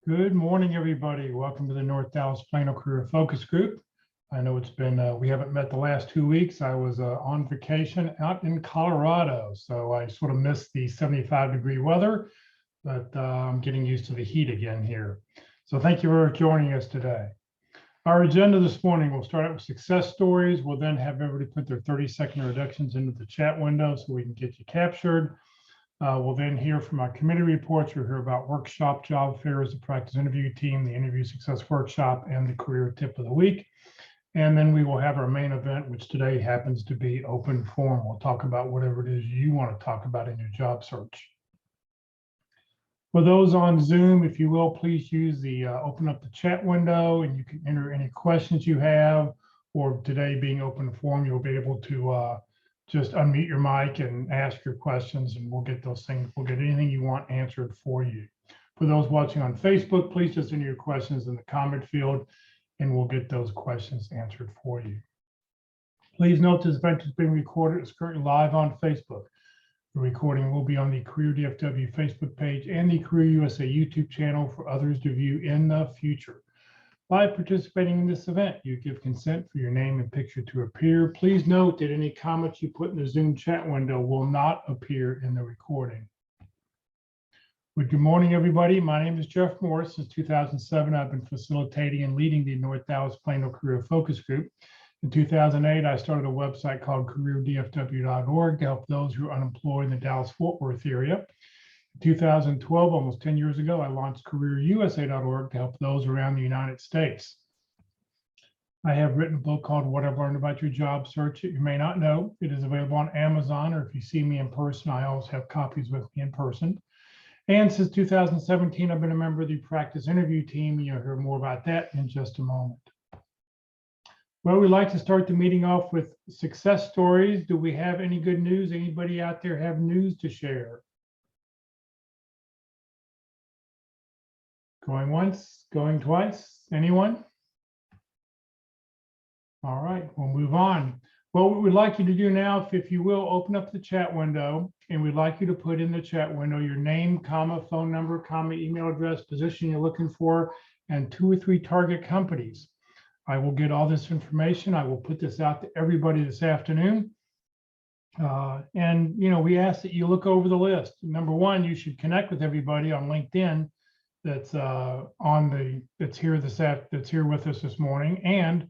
Good morning, everybody. Welcome to the North Dallas Plano Career Focus Group. I know it's been, we haven't met the last 2 weeks. I was on vacation out in Colorado, so I sort of missed the 75-degree weather, but I'm getting used to the heat again here. So thank you for joining us today. Our agenda this morning, we'll start out with success stories. We'll then have everybody put their 30-second introductions into the chat window so we can get you captured. We'll then hear from our committee reports. We'll hear about workshop, job fairs, the practice interview team, the interview success workshop, and the career tip of the week. And then we will have our main event, which today happens to be open forum. We'll talk about whatever it is you want to talk about in your job search. For those on Zoom, if you will, please use the open up the chat window and you can enter any questions you have, or today being open forum, you'll be able to just unmute your mic and ask your questions, and we'll get those things. We'll get anything you want answered for you. For those watching on Facebook, please just enter your questions in the comment field, and we'll get those questions answered for you. Please note this event is being recorded. It's currently live on Facebook. The recording will be on the Career DFW Facebook page and the Career USA YouTube channel for others to view in the future. By participating in this event, you give consent for your name and picture to appear. Please note that any comments you put in the Zoom chat window will not appear in the recording. Well, good morning, everybody. My name is Jeff Morris. Since 2007, I've been facilitating and leading the North Dallas Plano Career Focus Group. In 2008, I started a website called careerdfw.org to help those who are unemployed in the Dallas-Fort Worth area. In 2012, almost 10 years ago, I launched careerusa.org to help those around the United States. I have written a book called What I've Learned About Your Job Search that you may not know. It is available on Amazon, or if you see me in person, I always have copies with me in person. And since 2017, I've been a member of the practice interview team. You'll hear more about that in just a moment. Well, we'd like to start the meeting off with success stories. Do we have any good news? Anybody out there have news to share? Going once, going twice, anyone? All right, we'll move on. Well, what we'd like you to do now, if you will, open up the chat window, and we'd like you to put in the chat window your name, comma, phone number, comma, email address, position you're looking for, and 2 or 3 target companies. I will get all this information. I will put this out to everybody this afternoon. And, you know, we ask that you look over the list. Number one, you should connect with everybody on LinkedIn that's that's here with us this morning, and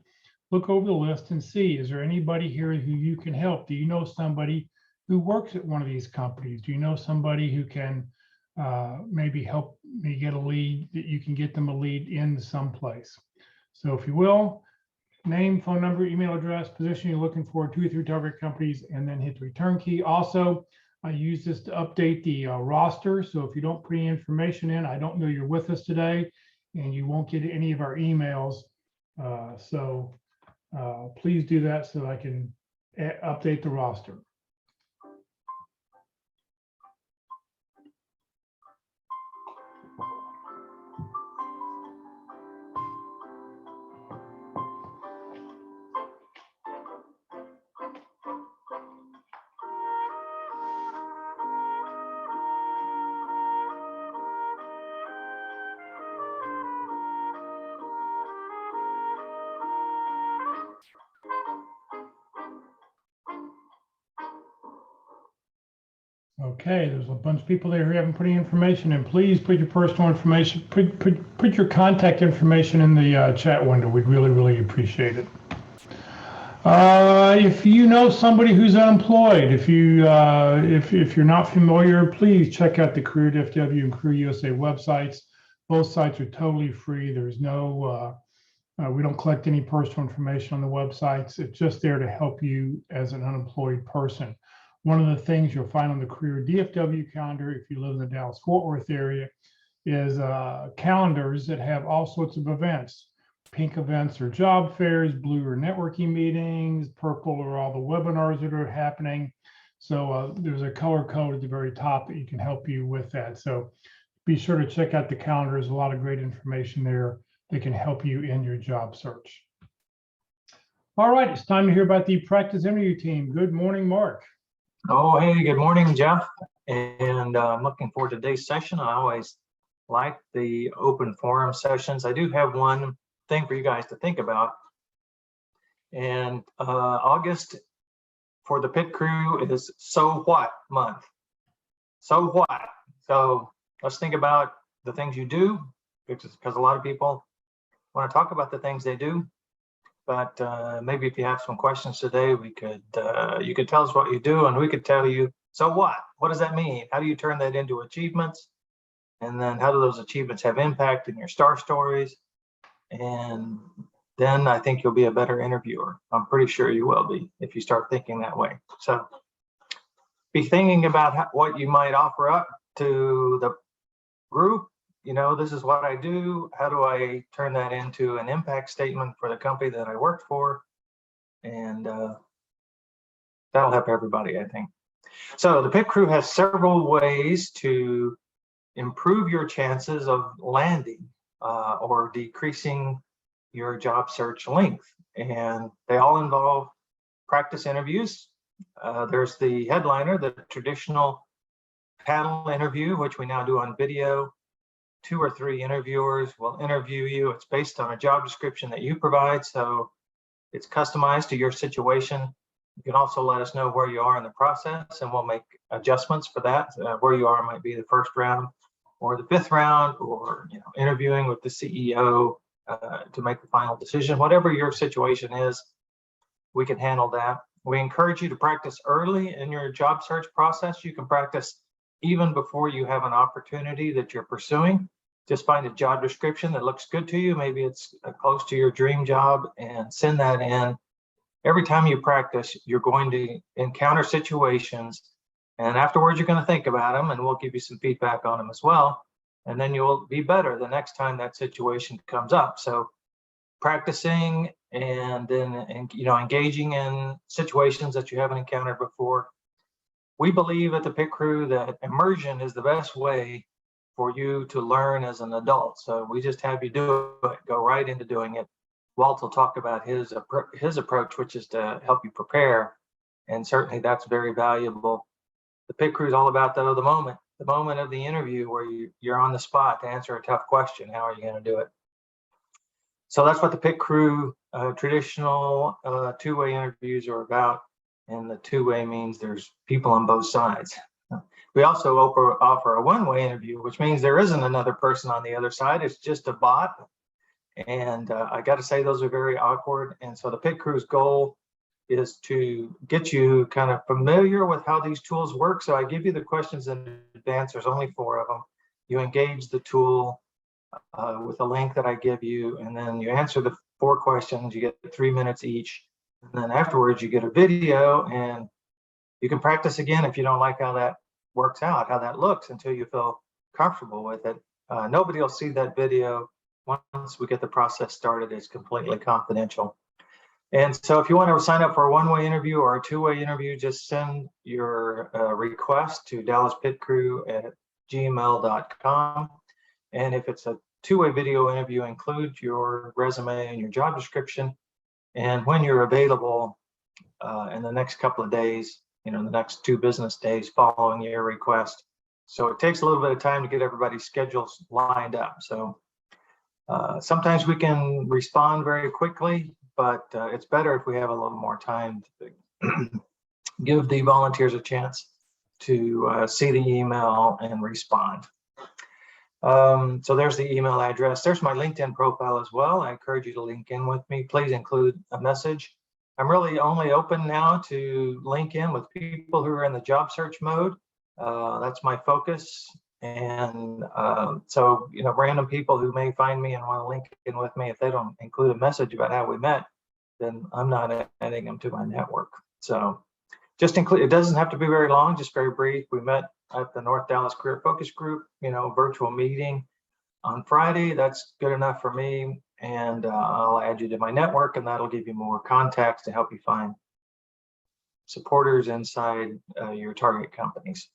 look over the list and see, is there anybody here who you can help? Do you know somebody who works at one of these companies? Do you know somebody who can maybe help me get a lead, that you can get them a lead in someplace? So if you will, name, phone number, email address, position you're looking for, 2 or 3 target companies, and then hit the return key. Also, I use this to update the roster. So if you don't put any information in, I don't know you're with us today, and you won't get any of our emails. Please do that so I can update the roster. Okay, there's a bunch of people there who haven't put any information in. Please put your personal information, put your contact information in the chat window. We'd really, really appreciate it. If you know somebody who's unemployed, if you're not familiar, please check out the Career DFW and Career USA websites. Both sites are totally free. There's no, we don't collect any personal information on the websites. It's just there to help you as an unemployed person. One of the things you'll find on the Career DFW calendar, if you live in the Dallas-Fort Worth area, is calendars that have all sorts of events. Pink events are job fairs, blue are networking meetings, purple are all the webinars that are happening. So there's a color code at the very top that you can help you with that. So be sure to check out the calendar. There's a lot of great information there that can help you in your job search. All right, it's time to hear about the practice interview team. Good morning, Mark. Oh, hey, good morning, Jeff. And I'm looking forward to today's session. I always like the open forum sessions. I do have one thing for you guys to think about. And August for the pit crew is So What month. So what? So let's think about the things you do, because a lot of people want to talk about the things they do. But maybe if you have some questions today, we could you could tell us what you do, and we could tell you, so what? What does that mean? How do you turn that into achievements? And then how do those achievements have impact in your star stories? And then I think you'll be a better interviewer. I'm pretty sure you will be if you start thinking that way. So be thinking about what you might offer up to the group. You know, this is what I do. How do I turn that into an impact statement for the company that I work for? And that'll help everybody, I think. So the pit crew has several ways to improve your chances of landing or decreasing your job search length. And they all involve practice interviews. There's the headliner, the traditional panel interview, which we now do on video. 2 or 3 interviewers will interview you. It's based on a job description that you provide, so it's customized to your situation. You can also let us know where you are in the process, and we'll make adjustments for that. Where you are might be the first round or the 5th round, or interviewing with the CEO to make the final decision. Whatever your situation is, we can handle that. We encourage you to practice early in your job search process. You can practice even before you have an opportunity that you're pursuing. Just find a job description that looks good to you. Maybe it's close to your dream job, and send that in. Every time you practice, you're going to encounter situations, and afterwards you're going to think about them, and we'll give you some feedback on them as well. And then you'll be better the next time that situation comes up. So practicing and then engaging in situations that you haven't encountered before. We believe at the pit crew that immersion is the best way for you to learn as an adult. So we just have you do it, go right into doing it. Walt will talk about his approach, which is to help you prepare, and certainly that's very valuable. The pit crew is all about the moment of the interview where you're on the spot to answer a tough question. How are you going to do it? So that's what the pit crew traditional 2-way interviews are about. And the 2-way means there's people on both sides. We also offer a 1-way interview, which means there isn't another person on the other side. It's just a bot. And I got to say, those are very awkward. And so the pit crew's goal is to get you kind of familiar with how these tools work. So I give you the questions in advance. There's only 4 of them. You engage the tool with a link that I give you, and then you answer the 4 questions. You get 3 minutes each. And then afterwards, you get a video, and you can practice again if you don't like how that works out, how that looks, until you feel comfortable with it. Nobody will see that video. Once we get the process started, it's completely confidential. And so if you want to sign up for a 1-way interview or a 2-way interview, just send your request to dallaspitcrew@gmail.com. And if it's a 2-way video interview, include your resume and your job description. And when you're available in the next couple of days, the next 2 business days following your request. So it takes a little bit of time to get everybody's schedules lined up. So sometimes we can respond very quickly, but it's better if we have a little more time to give the volunteers a chance to see the email and respond. So there's the email address. There's my LinkedIn profile as well. I encourage you to link in with me. Please include a message. I'm really only open now to link in with people who are in the job search mode. That's my focus. And so, random people who may find me and want to link in with me, if they don't include a message about how we met, then I'm not adding them to my network. So just include, it doesn't have to be very long, just very brief. We met at the North Dallas Career Focus Group, virtual meeting on Friday. That's good enough for me. And I'll add you to my network, and that'll give you more contacts to help you find supporters inside your target companies.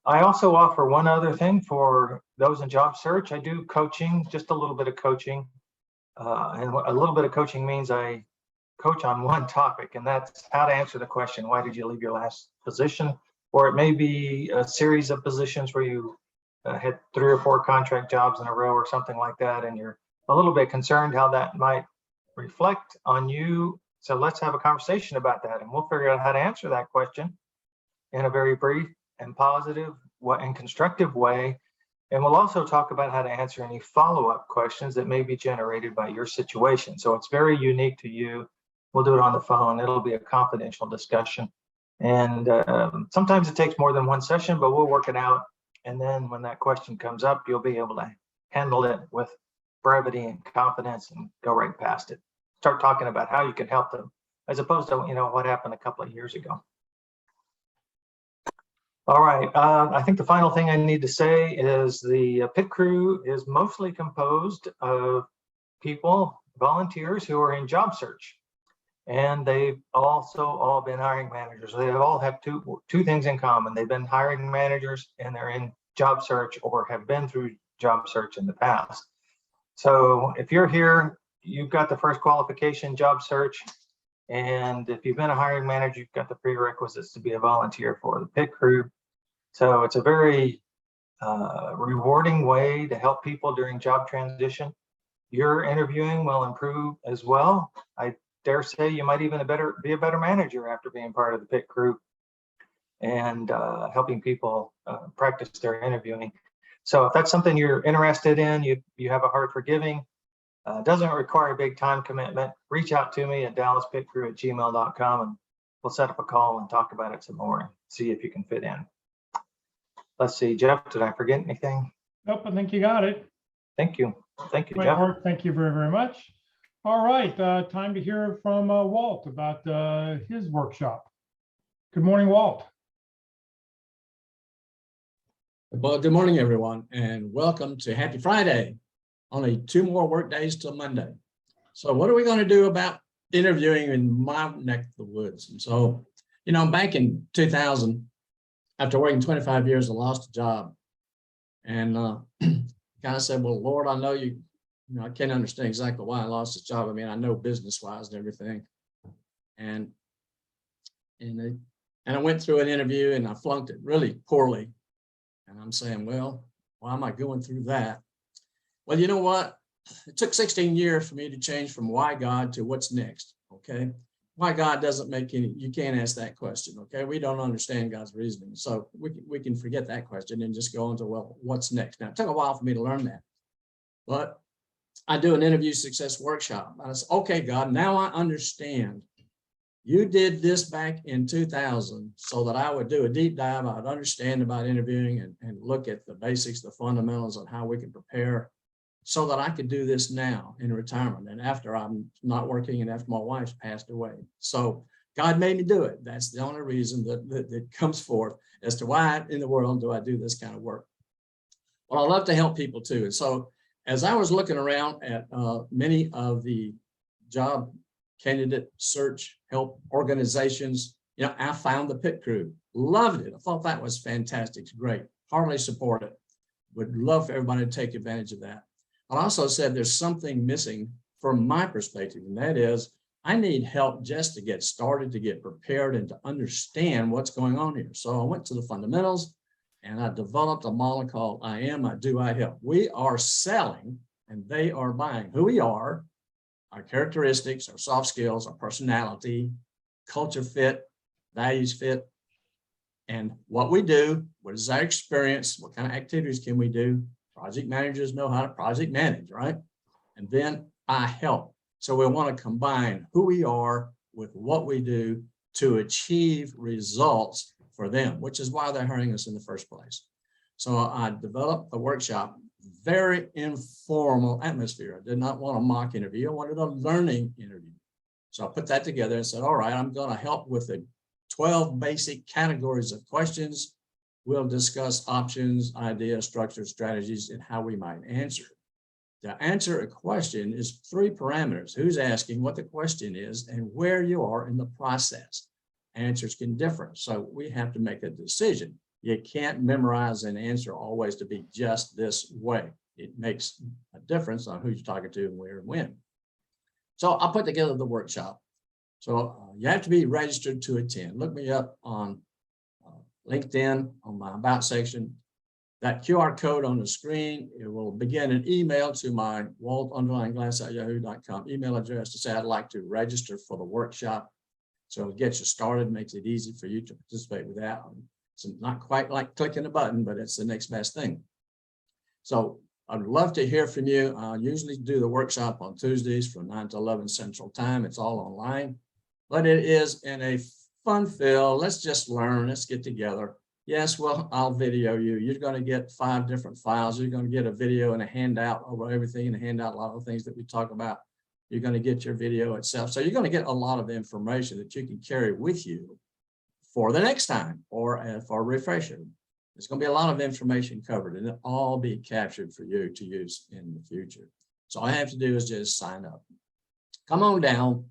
I also offer one other thing for those in job search. I do coaching, just a little bit of coaching. And a little bit of coaching means I coach on one topic, and that's how to answer the question, why did you leave your last position? Or it may be a series of positions where you had 3 or 4 contract jobs in a row or something like that, and you're a little bit concerned how that might reflect on you. So let's have a conversation about that, and we'll figure out how to answer that question in a very brief and positive and constructive way. And we'll also talk about how to answer any follow-up questions that may be generated by your situation. So it's very unique to you. We'll do it on the phone. It'll be a confidential discussion. And sometimes it takes more than one session, but we'll work it out. And then when that question comes up, you'll be able to handle it with brevity and confidence and go right past it. Start talking about how you can help them, as opposed to, what happened a couple of years ago. All right, I think the final thing I need to say is the pit crew is mostly composed of people, volunteers who are in job search. And they've also all been hiring managers. They all have two things in common. They've been hiring managers and they're in job search or have been through job search in the past. So if you're here, you've got the first qualification, job search. And if you've been a hiring manager, you've got the prerequisites to be a volunteer for the pit crew. So it's a very rewarding way to help people during job transition. Your interviewing will improve as well. I dare say you might even be a better manager after being part of the pit crew and helping people practice their interviewing. So if that's something you're interested in, you have a heart for giving, doesn't require a big time commitment, reach out to me at dallaspitcrew@gmail.com and we'll set up a call and talk about it some more and see if you can fit in. Let's see, Jeff, did I forget anything? Nope, I think you got it. Thank you. Thank you, Great Jeff. work. Thank you very, very much. All right, time to hear from Walt about his workshop. Good morning, Walt. Well, good morning, everyone, and welcome to Happy Friday. Only 2 more work days till Monday. So what are we going to do about interviewing in my neck of the woods? And so, back in 2000, after working 25 years, I lost a job. And kind of said, well, Lord, I know you, I can't understand exactly why I lost this job. I mean, I know business-wise and everything. And I went through an interview and I flunked it really poorly. And I'm saying, well, why am I going through that? Well, you know what? It took 16 years for me to change from why God to what's next, okay? Why God doesn't make any, you can't ask that question, okay? We don't understand God's reasoning. So we can forget that question and just go on to, well, what's next? Now, it took a while for me to learn that. But I do an interview success workshop. I said, okay, God, now I understand. You did this back in 2000 so that I would do a deep dive. I would understand about interviewing and look at the basics, the fundamentals of how we can prepare so that I could do this now in retirement and after I'm not working and after my wife's passed away. So God made me do it. That's the only reason that comes forth as to why in the world do I do this kind of work. Well, I love to help people too. And so as I was looking around at many of the job candidate search help organizations, I found the pit crew, loved it. I thought that was fantastic. It's great. Heartily support it. Would love for everybody to take advantage of that. I also said there's something missing from my perspective, and that is I need help just to get started, to get prepared, and to understand what's going on here. So I went to the fundamentals, and I developed a model called I Am, I Do, I Help. We are selling, and they are buying. Who we are, our characteristics, our soft skills, our personality, culture fit, values fit, and what we do, what is our experience, what kind of activities can we do? Project managers know how to project manage, right? And then I help. So we want to combine who we are with what we do to achieve results for them, which is why they're hiring us in the first place. So I developed a workshop, very informal atmosphere. I did not want a mock interview. I wanted a learning interview. So I put that together and said, all right, I'm going to help with the 12 basic categories of questions. We'll discuss options, ideas, structures, strategies, and how we might answer. To answer a question is 3 parameters: who's asking, what the question is, and where you are in the process. Answers can differ, so we have to make a decision. You can't memorize an answer always to be just this way. It makes a difference on who you're talking to and where and when. So I'll put together the workshop. So you have to be registered to attend. Look me up on LinkedIn on my About section. that QR code on the screen. It will begin an email to my walt_glass@yahoo.com email address to say I'd like to register for the workshop. So it gets you started, makes it easy for you to participate with that. It's not quite like clicking a button, but it's the next best thing. So I'd love to hear from you. I usually do the workshop on Tuesdays from 9 to 11 Central Time. It's all online, but it is in a fun feel. Let's just learn. Let's get together. Yes, well, I'll video you. You're going to get 5 different files. You're going to get a video and a handout over everything, and a handout a lot of the things that we talk about. You're going to get your video itself. So you're going to get a lot of information that you can carry with you for the next time or for a refresher. There's going to be a lot of information covered, and it'll all be captured for you to use in the future. So all I have to do is just sign up. Come on down.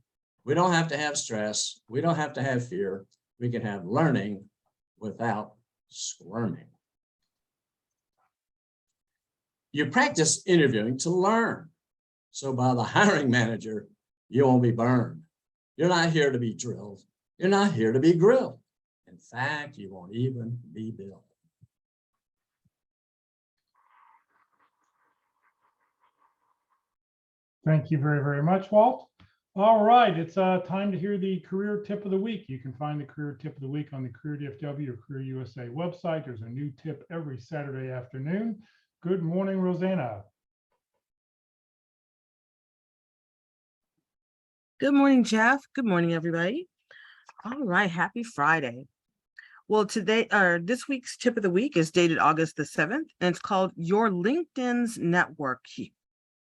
We don't have to have stress. We don't have to have fear. We can have learning without squirming. You practice interviewing to learn. So by the hiring manager, you won't be burned. You're not here to be drilled. You're not here to be grilled. In fact, you won't even be billed. Thank you very, very much, Walt. All right, it's time to hear the career tip of the week. You can find the career tip of the week on the Career DFW or Career USA website. There's a new tip every Saturday afternoon. Good morning, Rosanna. Good morning, Jeff. Good morning, everybody. All right, happy Friday. Well, this week's tip of the week is dated August the 7th, and it's called Your LinkedIn's Network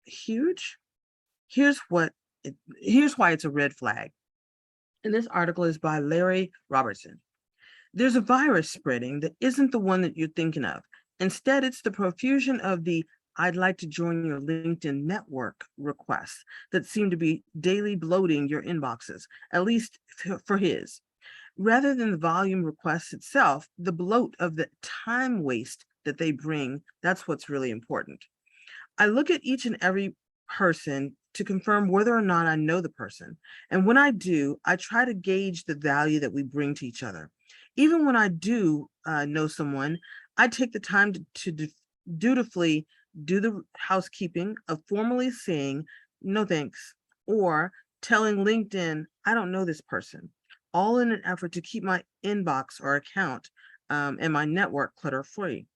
Huge. Here's why it's a red flag. And this article is by Larry Robertson. There's a virus spreading that isn't the one that you're thinking of. Instead, it's the profusion of the I'd like to join your LinkedIn network requests that seem to be daily bloating your inboxes, at least for his. Rather than the volume requests itself, the bloat of the time waste that they bring, that's what's really important. I look at each and every person to confirm whether or not I know the person. And when I do, I try to gauge the value that we bring to each other. Even when I do know someone, I take the time to dutifully do the housekeeping of formally saying, no thanks, or telling LinkedIn, I don't know this person, all in an effort to keep my inbox or account and my network clutter free.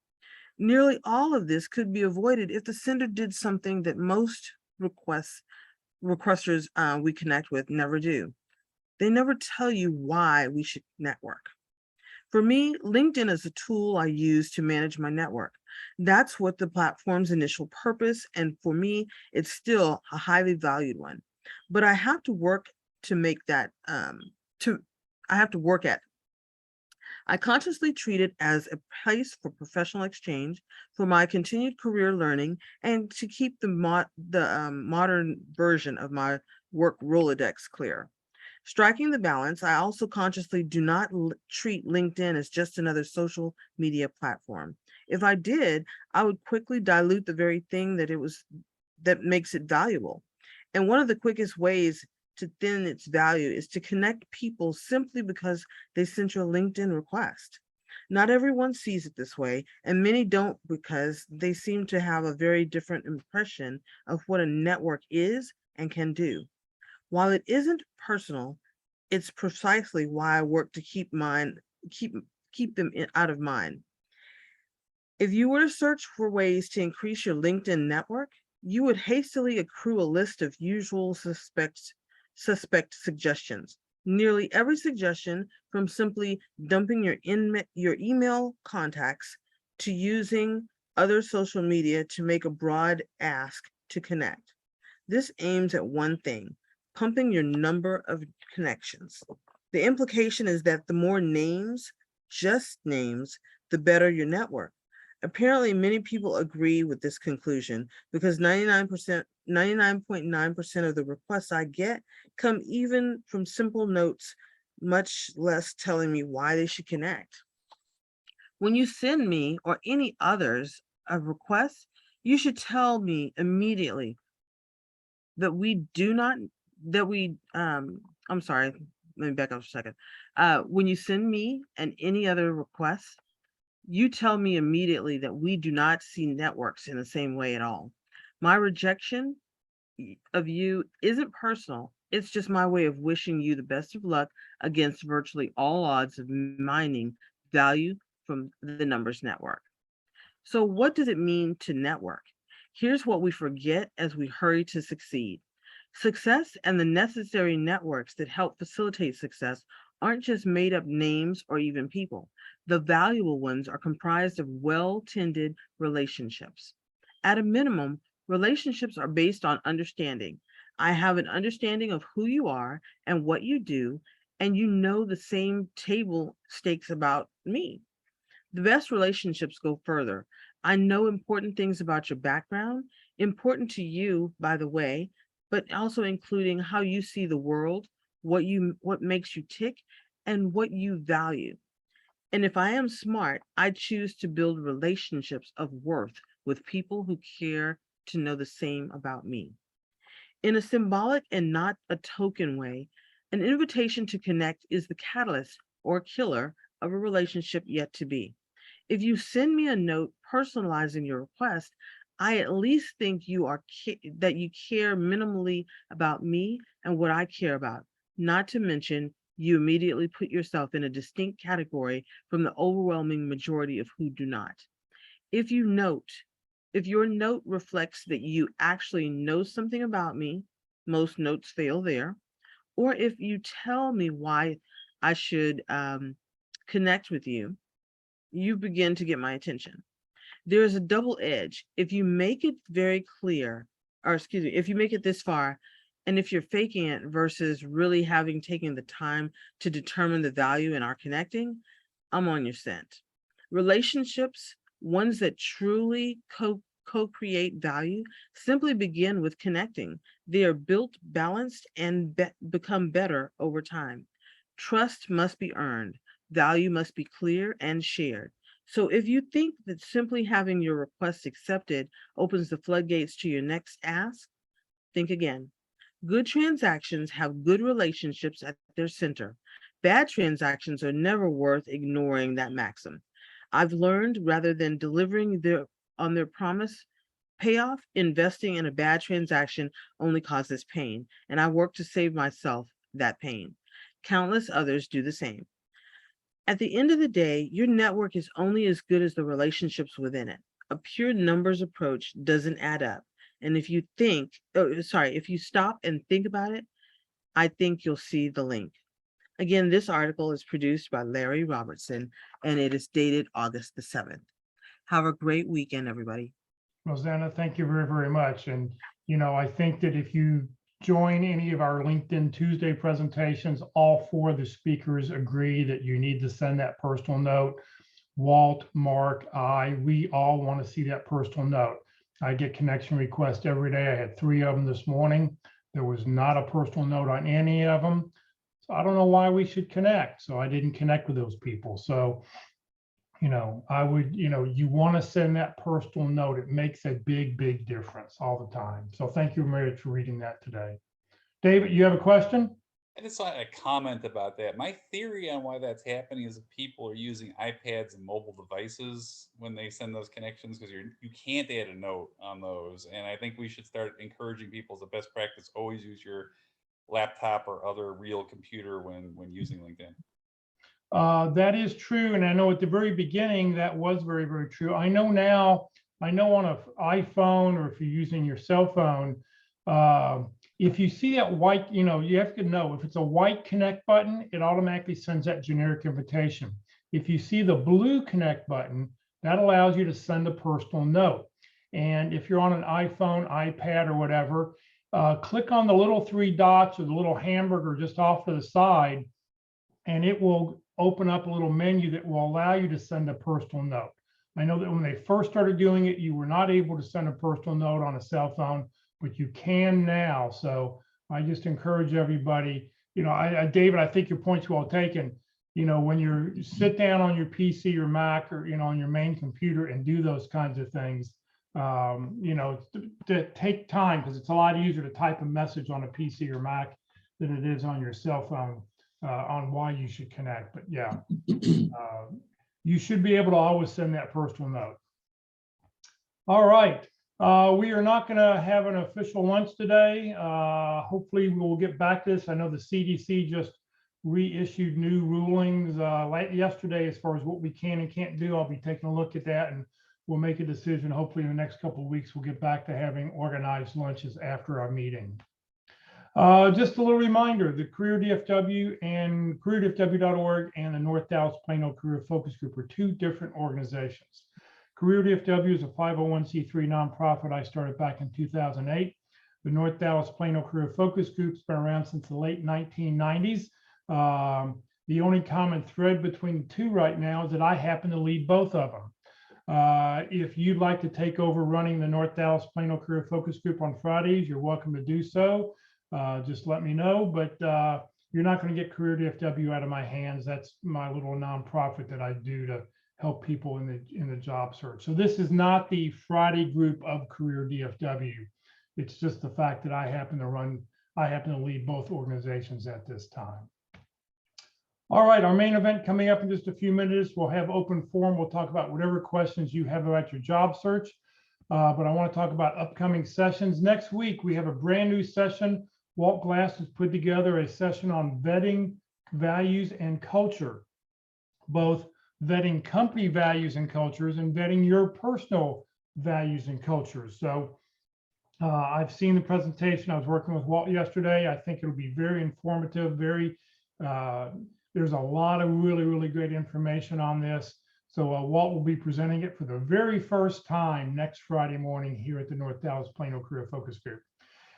Nearly all of this could be avoided if the sender did something that most requesters we connect with never do. They never tell you why we should network. For me, LinkedIn is a tool I use to manage my network. That's what the platform's initial purpose, and for me, it's still a highly valued one. But I have to work to make that, I have to work at. I consciously treat it as a place for professional exchange, for my continued career learning, and to keep the modern version of my work Rolodex clear. Striking the balance, I also consciously do not treat LinkedIn as just another social media platform. If I did, I would quickly dilute the very thing that makes it valuable. And one of the quickest ways to thin its value is to connect people simply because they sent you a LinkedIn request. Not everyone sees it this way, and many don't because they seem to have a very different impression of what a network is and can do. While it isn't personal, it's precisely why I work to keep them out of mind. If you were to search for ways to increase your LinkedIn network, you would hastily accrue a list of usual suspect suggestions. Nearly every suggestion, from simply dumping your email contacts to using other social media to make a broad ask to connect. This aims at one thing: pumping your number of connections. The implication is that the more names, just names, the better your network. Apparently, many people agree with this conclusion because 99.9% of the requests I get come even from simple notes, much less telling me why they should connect. When you send me or any others a request, you should tell me immediately that I'm sorry, let me back up a second. When you send me and any other requests, You tell me immediately that we do not see networks in the same way at all. My rejection of you isn't personal. It's just my way of wishing you the best of luck against virtually all odds of mining value from the numbers network. So, what does it mean to network? Here's what we forget as we hurry to succeed. Success and the necessary networks that help facilitate success aren't just made up names or even people. The valuable ones are comprised of well tended relationships. At a minimum, relationships are based on understanding. I have an understanding of who you are and what you do, and you know the same table stakes about me. The best relationships go further. I know important things about your background, important to you, by the way, but also including how you see the world, what makes you tick, and what you value. And if I am smart, I choose to build relationships of worth with people who care to know the same about me. In a symbolic and not a token way, an invitation to connect is the catalyst or killer of a relationship yet to be. If you send me a note personalizing your request, I at least think that you care minimally about me and what I care about. Not to mention, you immediately put yourself in a distinct category from the overwhelming majority of who do not. If you note, if your note reflects that you actually know something about me, most notes fail there. Or if you tell me why I should connect with you, you begin to get my attention. There is a double edge. If you make it very clear, or excuse me, if you make it this far, and if you're faking it versus really having taken the time to determine the value in our connecting, I'm on your scent. Relationships, ones that truly co-create value, simply begin with connecting. They are built, balanced, and become better over time. Trust must be earned. Value must be clear and shared. So if you think that simply having your request accepted opens the floodgates to your next ask, think again. Good transactions have good relationships at their center. Bad transactions are never worth ignoring that maxim. I've learned rather than delivering on their promise payoff, investing in a bad transaction only causes pain, and I work to save myself that pain. Countless others do the same. At the end of the day, your network is only as good as the relationships within it. A pure numbers approach doesn't add up. And if you stop and think about it, I think you'll see the link. Again, this article is produced by Larry Robertson and it is dated August the 7th. Have a great weekend, everybody. Rosanna, thank you very, very much. And, I think that if you join any of our LinkedIn Tuesday presentations, all four of the speakers agree that you need to send that personal note. Walt, Mark, we all want to see that personal note. I get connection requests every day. I had 3 of them this morning. There was not a personal note on any of them. So I don't know why we should connect. So I didn't connect with those people. So, I would, you want to send that personal note. It makes a big, big difference all the time. So thank you, Mary, for reading that today. David, you have a question? I just want a comment about that. My theory on why that's happening is that people are using iPads and mobile devices when they send those connections because you can't add a note on those. And I think we should start encouraging people as a best practice, always use your laptop or other real computer when using LinkedIn. That is true. And I know at the very beginning, that was very, very true. I know now, on an iPhone or if you're using your cell phone, if you see that white, you have to know if it's a white connect button, it automatically sends that generic invitation. If you see the blue connect button, that allows you to send a personal note. And if you're on an iPhone, iPad, or whatever, click on the little 3 dots or the little hamburger just off to the side, and it will open up a little menu that will allow you to send a personal note. I know that when they first started doing it, you were not able to send a personal note on a cell phone, but you can now. So I just encourage everybody, David, I think your point's well taken. When you sit down on your PC or Mac or, on your main computer and do those kinds of things, to take time because it's a lot easier to type a message on a PC or Mac than it is on your cell phone on why you should connect. But yeah, you should be able to always send that personal note. All right. We are not going to have an official lunch today. Hopefully we'll get back to this. I know the CDC just reissued new rulings yesterday as far as what we can and can't do. I'll be taking a look at that and we'll make a decision. Hopefully in the next couple of weeks, we'll get back to having organized lunches after our meeting. Just a little reminder, the Career DFW and careerdfw.org and the North Dallas Plano Career Focus Group are two different organizations. Career DFW is a 501c3 nonprofit I started back in 2008. The North Dallas Plano Career Focus Group's been around since the late 1990s. The only common thread between the two right now is that I happen to lead both of them. If you'd like to take over running the North Dallas Plano Career Focus Group on Fridays, you're welcome to do so. Just let me know, but you're not going to get Career DFW out of my hands. That's my little nonprofit that I do to help people in the job search. So this is not the Friday group of Career DFW. It's just the fact that I happen to lead both organizations at this time. All right, our main event coming up in just a few minutes. We'll have open forum. We'll talk about whatever questions you have about your job search. But I want to talk about upcoming sessions. Next week, we have a brand new session. Walt Glass has put together a session on vetting values and culture, both vetting company values and cultures and vetting your personal values and cultures. So I've seen the presentation. I was working with Walt yesterday. I think it'll be very informative, there's a lot of really, really great information on this. So Walt will be presenting it for the very first time next Friday morning here at the North Dallas Plano Career Focus Group.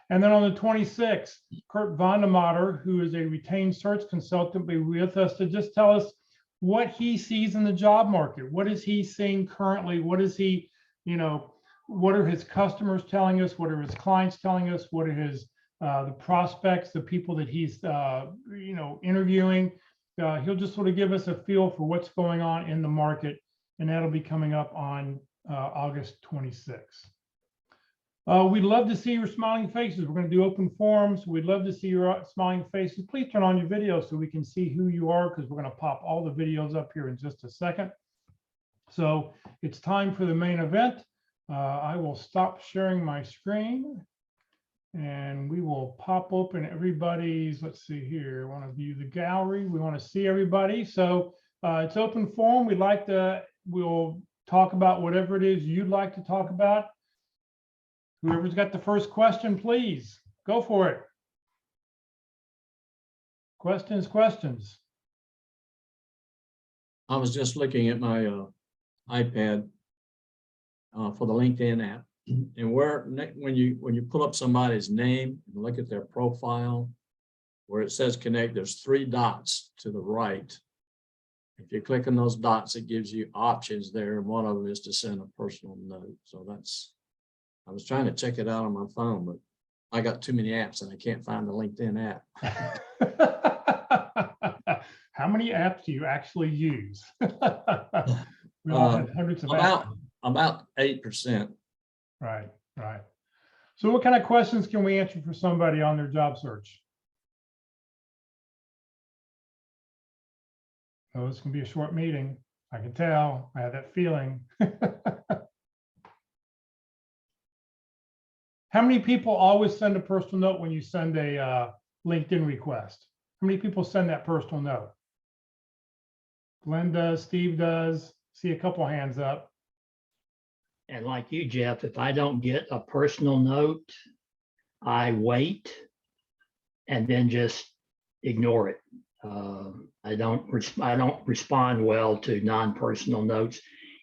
And then on the 26th, Kurt Vandemater, who is a retained search consultant, will be with us to just tell us what he sees in the job market. What is he seeing currently? What is he, what are his customers telling us? What are his clients telling us? What are his the prospects, the people that he's interviewing? He'll just sort of give us a feel for what's going on in the market, and that'll be coming up on August 26th. We'd love to see your smiling faces. We're going to do open forums. We'd love to see your smiling faces. Please turn on your video so we can see who you are, because we're going to pop all the videos up here in just a second. So it's time for the main event. I will stop sharing my screen and we will pop open everybody's, let's see here, I want to view the gallery. We want to see everybody. So it's open forum. We'll talk about whatever it is you'd like to talk about. Whoever's got the first question, please go for it. Questions. I was just looking at my iPad for the LinkedIn app, and when you pull up somebody's name and look at their profile, where it says connect, there's 3 dots to the right. If you click on those dots, it gives you options there, and one of them is to send a personal note. So I was trying to check it out on my phone, but I got too many apps and I can't find the LinkedIn app. How many apps do you actually use? We all have hundreds of apps. About 8%. Right. So what kind of questions can we answer for somebody on their job search? Oh, this can be a short meeting. I can tell. I have that feeling. How many people always send a personal note when you send a LinkedIn request? How many people send that personal note? Glenn does, Steve does. See a couple hands up. And like you, Jeff, if I don't get a personal note, I wait and then just ignore it. I don't respond well to non-personal notes,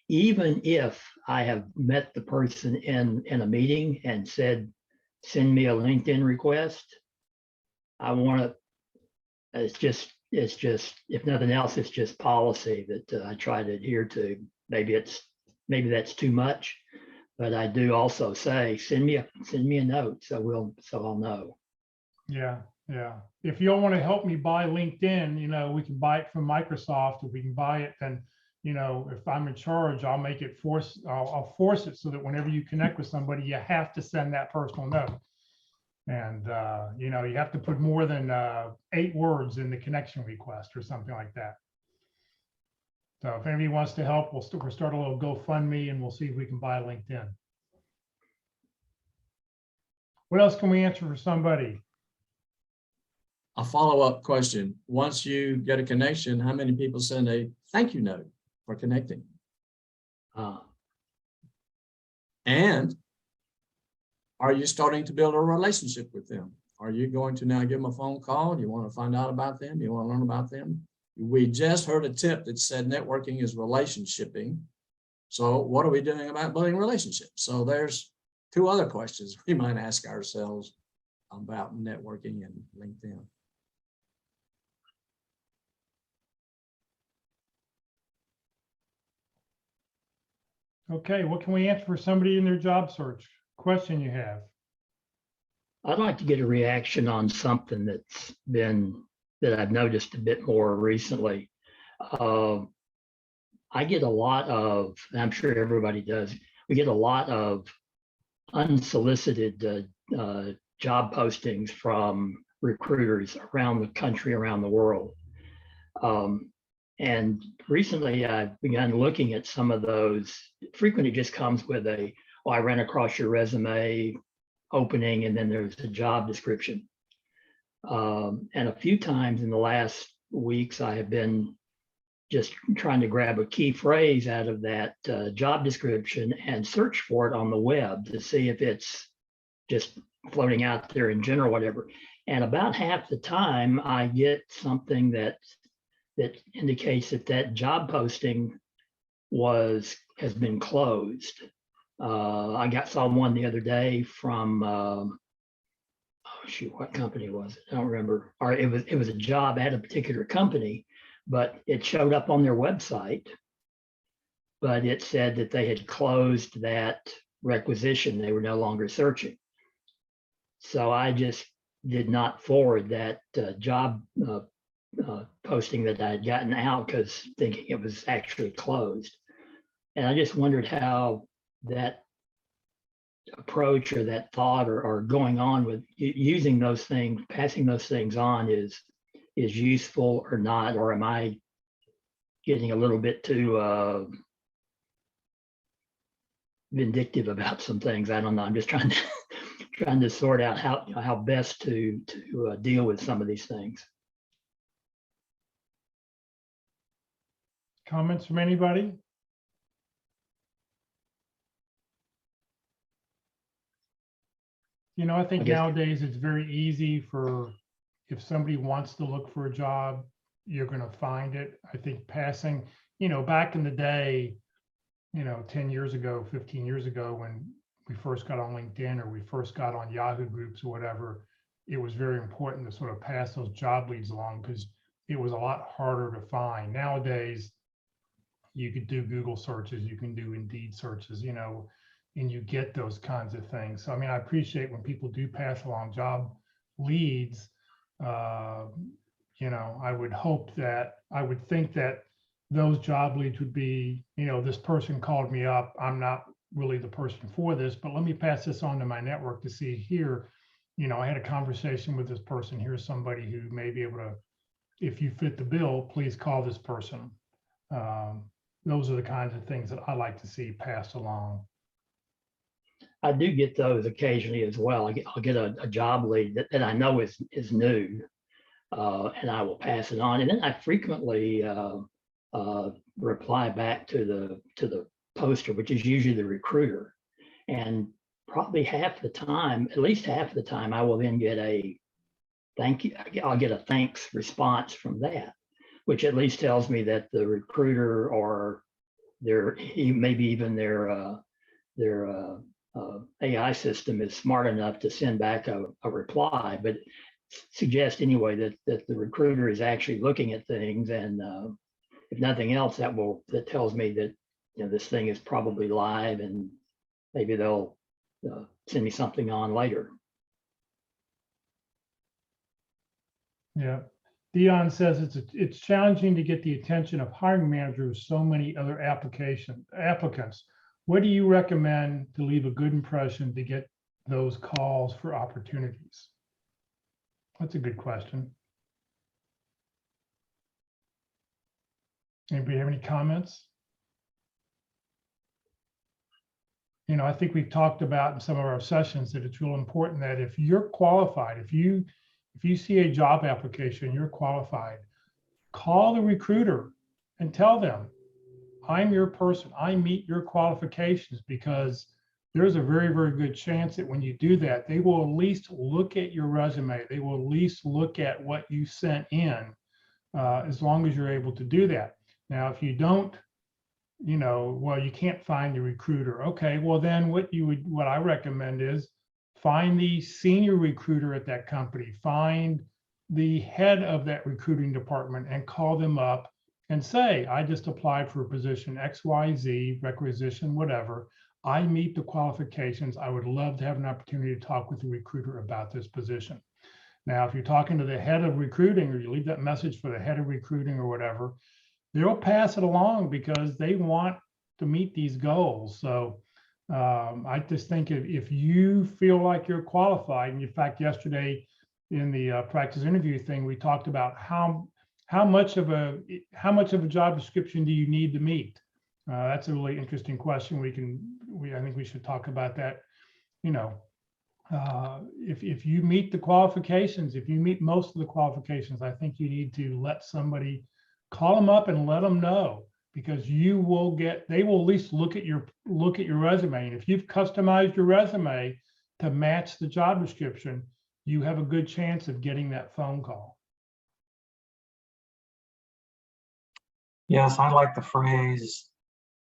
even if I have met the person in a meeting and said, send me a LinkedIn request. I want to, it's just, if nothing else, it's just policy that I try to adhere to. Maybe that's too much, but I do also say, send me a note. So I'll know. Yeah. If you don't want to help me buy LinkedIn, we can buy it from Microsoft. If we can buy it, then, if I'm in charge, I'll make it I'll force it so that whenever you connect with somebody, you have to send that personal note. And, you have to put more than 8 words in the connection request or something like that. So if anybody wants to help, we'll start a little GoFundMe and we'll see if we can buy LinkedIn. What else can we answer for somebody? A follow-up question. Once you get a connection, how many people send a thank you note for connecting? And are you starting to build a relationship with them? Are you going to now give them a phone call? Do you want to find out about them? Do you want to learn about them? We just heard a tip that said networking is relationshiping. So what are we doing about building relationships? So there's two other questions we might ask ourselves about networking and LinkedIn. Okay, what can we answer for somebody in their job search? Question you have? I'd like to get a reaction on something that I've noticed a bit more recently. I get a lot of, and I'm sure everybody does, we get a lot of unsolicited job postings from recruiters around the country, around the world. And recently I've begun looking at some of those. Frequently it just comes with oh, I ran across your resume opening, and then there's a job description. And a few times in the last weeks, I have been just trying to grab a key phrase out of that job description and search for it on the web to see if it's just floating out there in general, whatever. And about half the time I get something that indicates that job posting has been closed. I saw one the other day from oh shoot, what company was it? I don't remember. Or it was a job at a particular company, but it showed up on their website, but it said that they had closed that requisition. They were no longer searching. So I just did not forward that job posting that I had gotten out, because thinking it was actually closed. And I just wondered how that approach or that thought or going on with using those things, passing those things on is useful or not, or am I getting a little bit too vindictive about some things? I don't know. I'm just trying to sort out how best to deal with some of these things. Comments from anybody? You know, I think I guess- nowadays it's very easy for, if somebody wants to look for a job, you're going to find it. I think passing, back in the day, 10 years ago, 15 years ago, when we first got on LinkedIn or we first got on Yahoo groups or whatever, it was very important to sort of pass those job leads along, because it was a lot harder to find. Nowadays, you could do Google searches, you can do Indeed searches, and you get those kinds of things. So, I mean, I appreciate when people do pass along job leads. I would think that those job leads would be, this person called me up. I'm not really the person for this, but let me pass this on to my network to see here. I had a conversation with this person. Here's somebody who may be able to, if you fit the bill, please call this person. Those are the kinds of things that I like to see passed along. I do get those occasionally as well. I'll get a job lead that I know is new, and I will pass it on. And then I frequently reply back to the poster, which is usually the recruiter. And probably half the time, at least half the time, I will then get a thank you. I'll get a thanks response from that, which at least tells me that the recruiter or maybe even their AI system is smart enough to send back a reply, but suggest anyway that the recruiter is actually looking at things, and if nothing else, that tells me that this thing is probably live, and maybe they'll send me something on later. Yeah. Dion says it's challenging to get the attention of hiring managers, so many other applicants. What do you recommend to leave a good impression to get those calls for opportunities? That's a good question. Anybody have any comments? You know, I think we've talked about in some of our sessions that it's real important that if you're qualified, if you see a job application, you're qualified, call the recruiter and tell them, I'm your person, I meet your qualifications, because there's a very, very good chance that when you do that, they will at least look at your resume. They will at least look at what you sent in, as long as you're able to do that. Now, if you don't, you know, well, you can't find the recruiter. Okay, well then what I recommend is find the senior recruiter at that company, find the head of that recruiting department and call them up and say, I just applied for a position XYZ, requisition, whatever. I meet the qualifications. I would love to have an opportunity to talk with the recruiter about this position. Now, if you're talking to the head of recruiting, or you leave that message for the head of recruiting or whatever, they'll pass it along because they want to meet these goals. So I just think if you feel like you're qualified, and in fact, yesterday in the practice interview thing, we talked about how much of a job description do you need to meet? That's a really interesting question. I think we should talk about that. You know, if you meet the qualifications, if you meet most of the qualifications, I think you need to let somebody call them up and let them know, because they will at least look at your resume. And if you've customized your resume to match the job description, you have a good chance of getting that phone call. Yes, I like the phrase,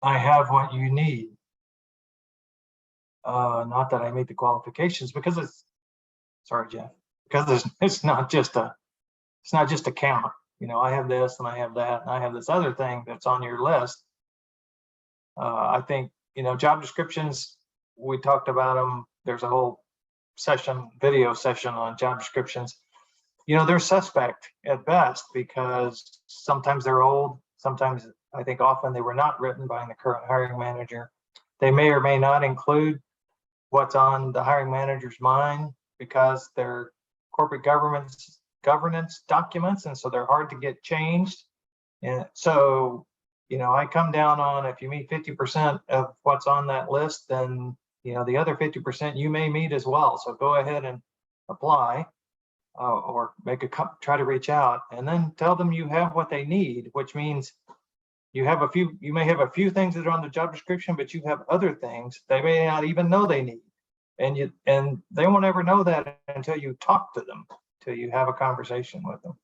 I have what you need. Not that I meet the qualifications, because sorry, Jeff, because it's not just a count. You know, I have this and I have that, and I have this other thing that's on your list. I think, you know, job descriptions, we talked about them. There's a whole video session on job descriptions. You know, they're suspect at best, because sometimes they're old. Sometimes, I think often they were not written by the current hiring manager. They may or may not include what's on the hiring manager's mind, because they're corporate governance documents, and so they're hard to get changed. And so, you know, I come down on, if you meet 50% of what's on that list, then, you know, the other 50% you may meet as well. So go ahead and apply, or try to reach out, and then tell them you have what they need, which means you may have a few things that are on the job description, but you have other things they may not even know they need. And they won't ever know that until you talk to them, till you have a conversation with them.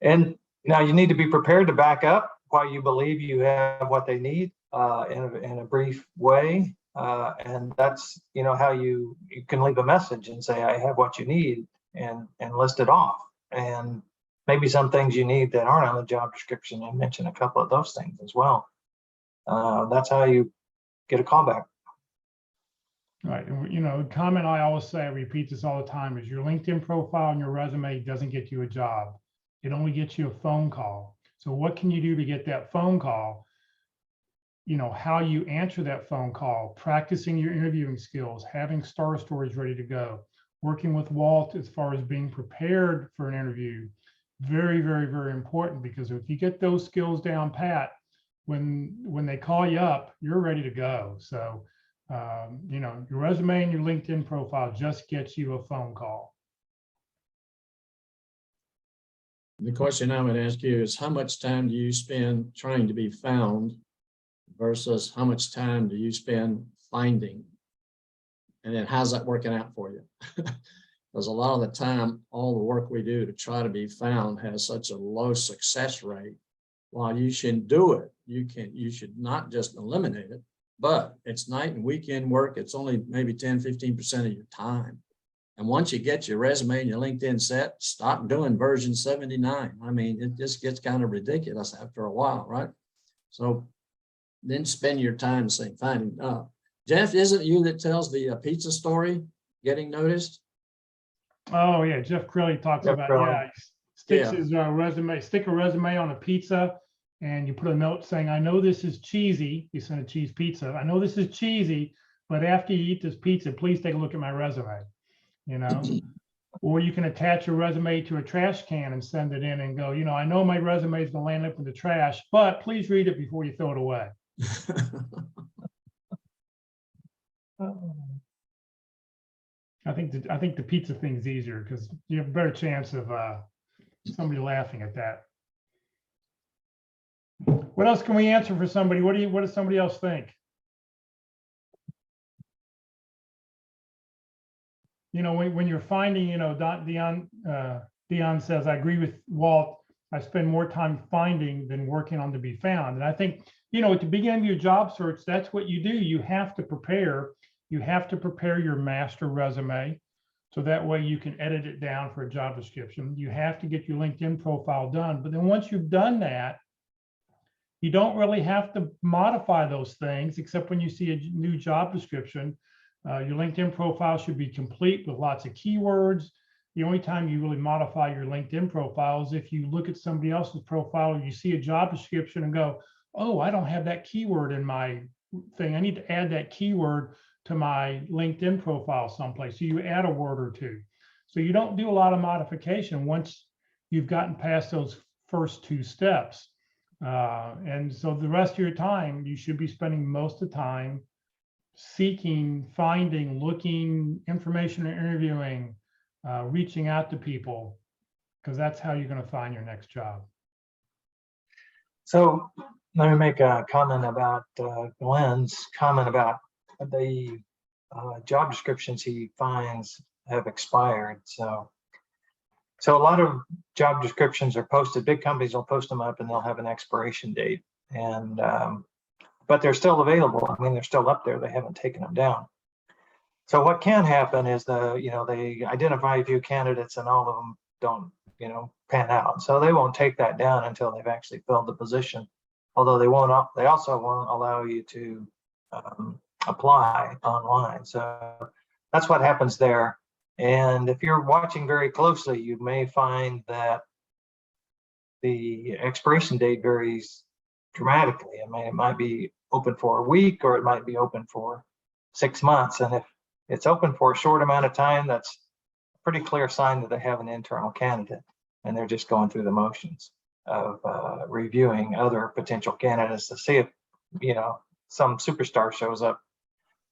And now you need to be prepared to back up why you believe you have what they need in a brief way. And that's, you know, how you can leave a message and say, I have what you need, and list it off. And maybe some things you need that aren't on the job description, and mention a couple of those things as well. That's how you get a callback. Right. And, you know, the comment I always say, I repeat this all the time, is your LinkedIn profile and your resume doesn't get you a job. It only gets you a phone call. So what can you do to get that phone call? You know, how you answer that phone call, practicing your interviewing skills, having star stories ready to go, working with Walt as far as being prepared for an interview. Very, very, very important, because if you get those skills down pat, when they call you up, you're ready to go. So, you know, your resume and your LinkedIn profile just gets you a phone call. The question I would ask you is, how much time do you spend trying to be found versus how much time do you spend finding? And then how's that working out for you? Because a lot of the time, all the work we do to try to be found has such a low success rate. While you should do it, you should not just eliminate it, but it's night and weekend work. It's only maybe 10–15% of your time. And once you get your resume and your LinkedIn set, stop doing version 79. I mean, it just gets kind of ridiculous after a while, right? So then spend your time finding. Jeff, isn't it you that tells the pizza story getting noticed? Oh yeah, Jeff Crilly talks Jeff about, Crilly. yeah, he sticks Yeah. his resume, stick a resume on a pizza, and you put a note saying, I know this is cheesy. You send a cheese pizza. I know this is cheesy, but after you eat this pizza, please take a look at my resume. You know, Or you can attach your resume to a trash can and send it in and go, you know, I know my resume is going to land up in the trash, but please read it before you throw it away. I think the pizza thing's easier because you have a better chance of somebody laughing at that. What else can we answer for somebody? What does somebody else think? You know, when you're finding, you know, Dion says, I agree with Walt. I spend more time finding than working on to be found. And I think, you know, at the beginning of your job search, that's what you do. You have to prepare. You have to prepare your master resume. So that way you can edit it down for a job description. You have to get your LinkedIn profile done. But then once you've done that, you don't really have to modify those things, except when you see a new job description. Your LinkedIn profile should be complete with lots of keywords. The only time you really modify your LinkedIn profile is if you look at somebody else's profile or you see a job description and go, oh, I don't have that keyword in my thing. I need to add that keyword to my LinkedIn profile someplace. So you add a word or two. So you don't do a lot of modification once you've gotten past those first two steps. And so the rest of your time, you should be spending most of the time seeking, finding, looking, information and interviewing, reaching out to people, because that's how you're going to find your next job. So let me make a comment about Glenn's comment about the job descriptions he finds have expired. So a lot of job descriptions are posted. Big companies will post them up and they'll have an expiration date. And but they're still available. I mean, they're still up there. They haven't taken them down. So what can happen is they identify a few candidates and all of them don't, pan out. So they won't take that down until they've actually filled the position. Although they also won't allow you to apply online. So that's what happens there. And if you're watching very closely, you may find that the expiration date varies dramatically. I mean, it might be open for a week or it might be open for 6 months. And if it's open for a short amount of time, that's a pretty clear sign that they have an internal candidate and they're just going through the motions of reviewing other potential candidates to see if, some superstar shows up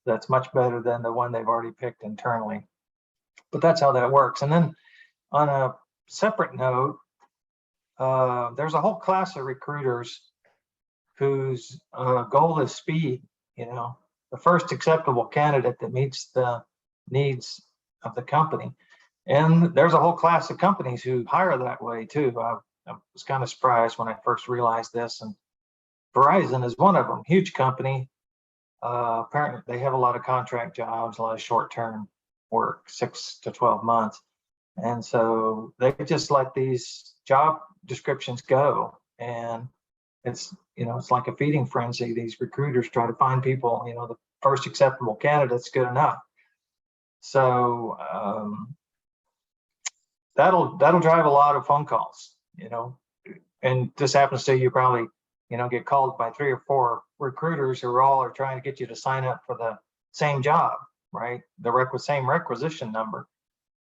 that's much better than the one they've already picked internally. But that's how that works. And then on a separate note, there's a whole class of recruiters whose goal is speed, the first acceptable candidate that meets the needs of the company. And there's a whole class of companies who hire that way too. I was kind of surprised when I first realized this, and Verizon is one of them, huge company. Apparently they have a lot of contract jobs, a lot of short-term work, 6 to 12 months. And so they just let these job descriptions go. And it's like a feeding frenzy. These recruiters try to find people, the first acceptable candidate's good enough. So that'll drive a lot of phone calls, and this happens to you probably, get called by 3 or 4 recruiters who all are trying to get you to sign up for the same job, right? The same requisition number.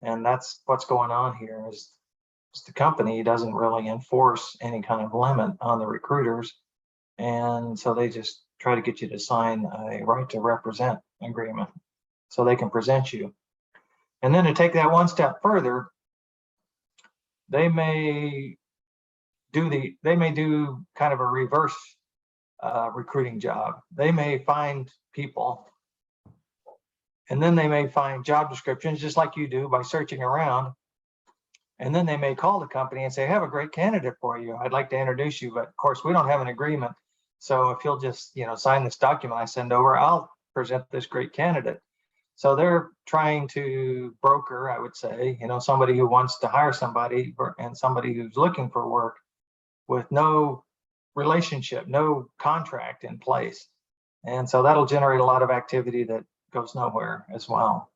And that's what's going on here is the company doesn't really enforce any kind of limit on the recruiters. And so they just try to get you to sign a right to represent agreement so they can present you. And then to take that one step further, they may do kind of a reverse recruiting job. They may find people and then they may find job descriptions just like you do by searching around. And then they may call the company and say, I have a great candidate for you. I'd like to introduce you, but of course we don't have an agreement. So if you'll just, sign this document I send over, I'll present this great candidate. So they're trying to broker, I would say, somebody who wants to hire somebody and somebody who's looking for work with no relationship, no contract in place. And so that'll generate a lot of activity that goes nowhere as well.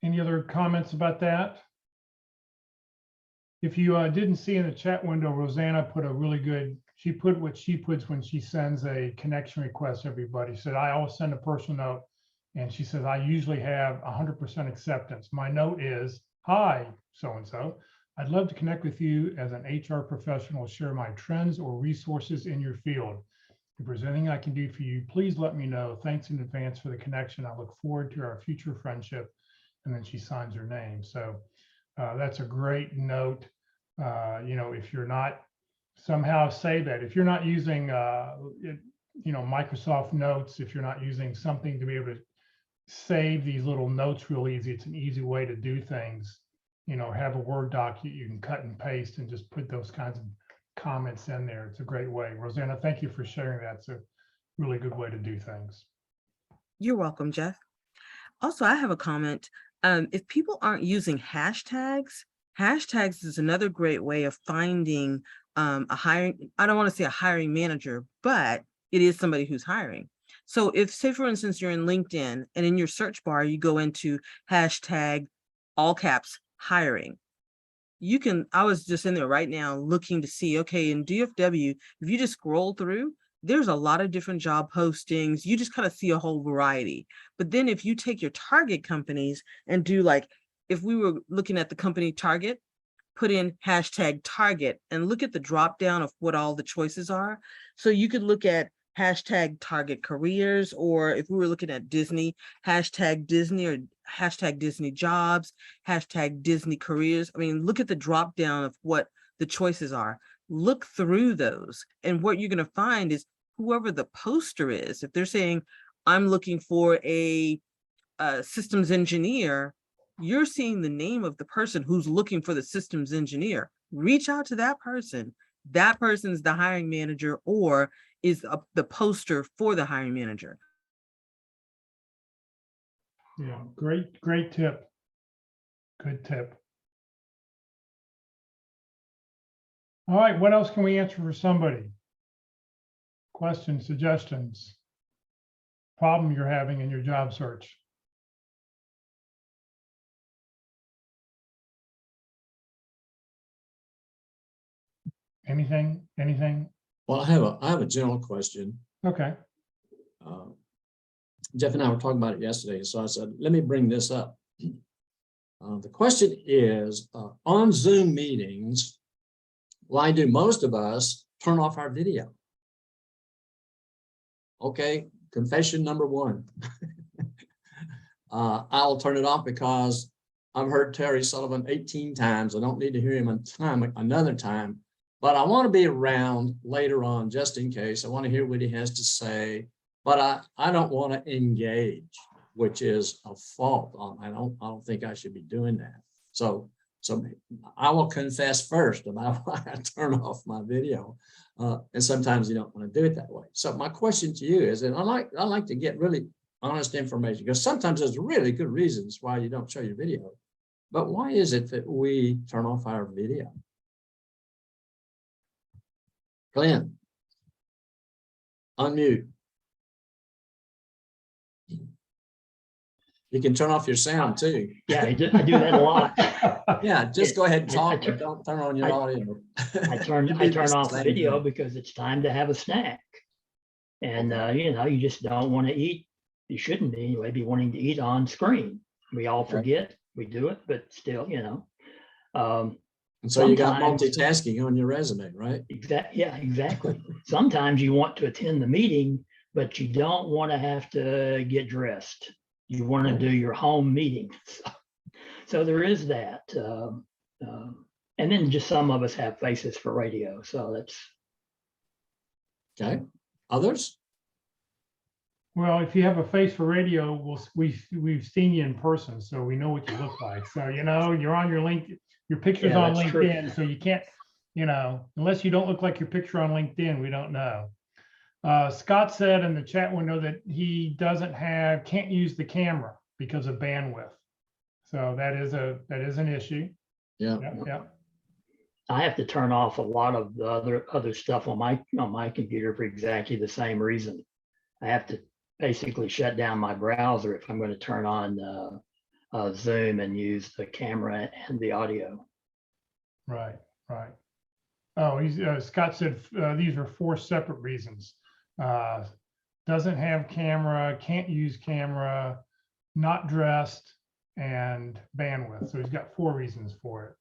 Any other comments about that? If you didn't see in the chat window, Rosanna put a really good she put what she puts when she sends a connection request to everybody. She said, I always send a personal note. And she says, I usually have 100% acceptance. My note is, hi, so-and-so. I'd love to connect with you as an HR professional, share my trends or resources in your field. If there's anything I can do for you, please let me know. Thanks in advance for the connection. I look forward to our future friendship. And then she signs her name. So that's a great note. If you're not, somehow save that. If you're not using, Microsoft Notes, if you're not using something to be able to save these little notes real easy, it's an easy way to do things. Have a Word doc you can cut and paste and just put those kinds of comments in there. It's a great way. Rosanna, thank you for sharing that. It's a really good way to do things. You're welcome, Jeff. Also, I have a comment. If people aren't using hashtags is another great way of finding a hiring, I don't want to say a hiring manager, but it is somebody who's hiring. So if, say, for instance, you're in LinkedIn and in your search bar, you go into hashtag all caps hiring. You can, I was just in there right now looking to see, okay, in DFW, if you just scroll through, there's a lot of different job postings. You just kind of see a whole variety. But then if you take your target companies and do, like, if we were looking at the company Target, put in hashtag Target and look at the drop down of what all the choices are. So you could look at hashtag Target careers, or if we were looking at Disney, hashtag Disney, or hashtag Disney jobs, hashtag Disney careers. I mean, look at the drop down of what the choices are. Look through those, and what you're going to find is whoever the poster is. If they're saying, I'm looking for a systems engineer, you're seeing the name of the person who's looking for the systems engineer. Reach out to that person. That person's the hiring manager, or is the poster for the hiring manager. Yeah, great tip. Good tip. All right, what else can we answer for somebody? Questions, suggestions, problem you're having in your job search? Anything? Well, I have a general question. Okay. Jeff and I were talking about it yesterday, so I said, let me bring this up. The question is, on Zoom meetings, why do most of us turn off our video? Okay, confession number one. I'll turn it off because I've heard Terry Sullivan 18 times. I don't need to hear him another time, but I want to be around later on just in case. I want to hear what he has to say, but I don't want to engage, which is a fault. I don't think I should be doing that. So I will confess first about why I turn off my video. And sometimes you don't want to do it that way. So my question to you is, and I like to get really honest information, because sometimes there's really good reasons why you don't show your video. But why is it that we turn off our video? Glenn, unmute. You can turn off your sound too. Yeah, I do that a lot. Yeah, just go ahead and I talk, turn- but don't turn on your audio. I turn off the video because it's time to have a snack. And, you just don't want to eat. You shouldn't be anyway, be wanting to eat on screen. We all forget, we do it, but still, And so you got sometimes- multitasking on your resume, right? Exactly. Sometimes you want to attend the meeting, but you don't want to have to get dressed. You want to do your home meeting. So there is that. And then just some of us have faces for radio. So that's. Okay. Others? Well, if you have a face for radio, we've seen you in person, so we know what you look like. So, you're on your picture's Yeah, on that's true. LinkedIn, so you can't, unless you don't look like your picture on LinkedIn, we don't know. Scott said in the chat window that he can't use the camera because of bandwidth. So that is an issue. Yeah. Yeah. I have to turn off a lot of the other stuff on my computer for exactly the same reason. I have to basically shut down my browser if I'm going to turn on Zoom and use the camera and the audio. Right. Oh, Scott said these are 4 separate reasons. Doesn't have camera, can't use camera, not dressed, and bandwidth. So he's got 4 reasons for it.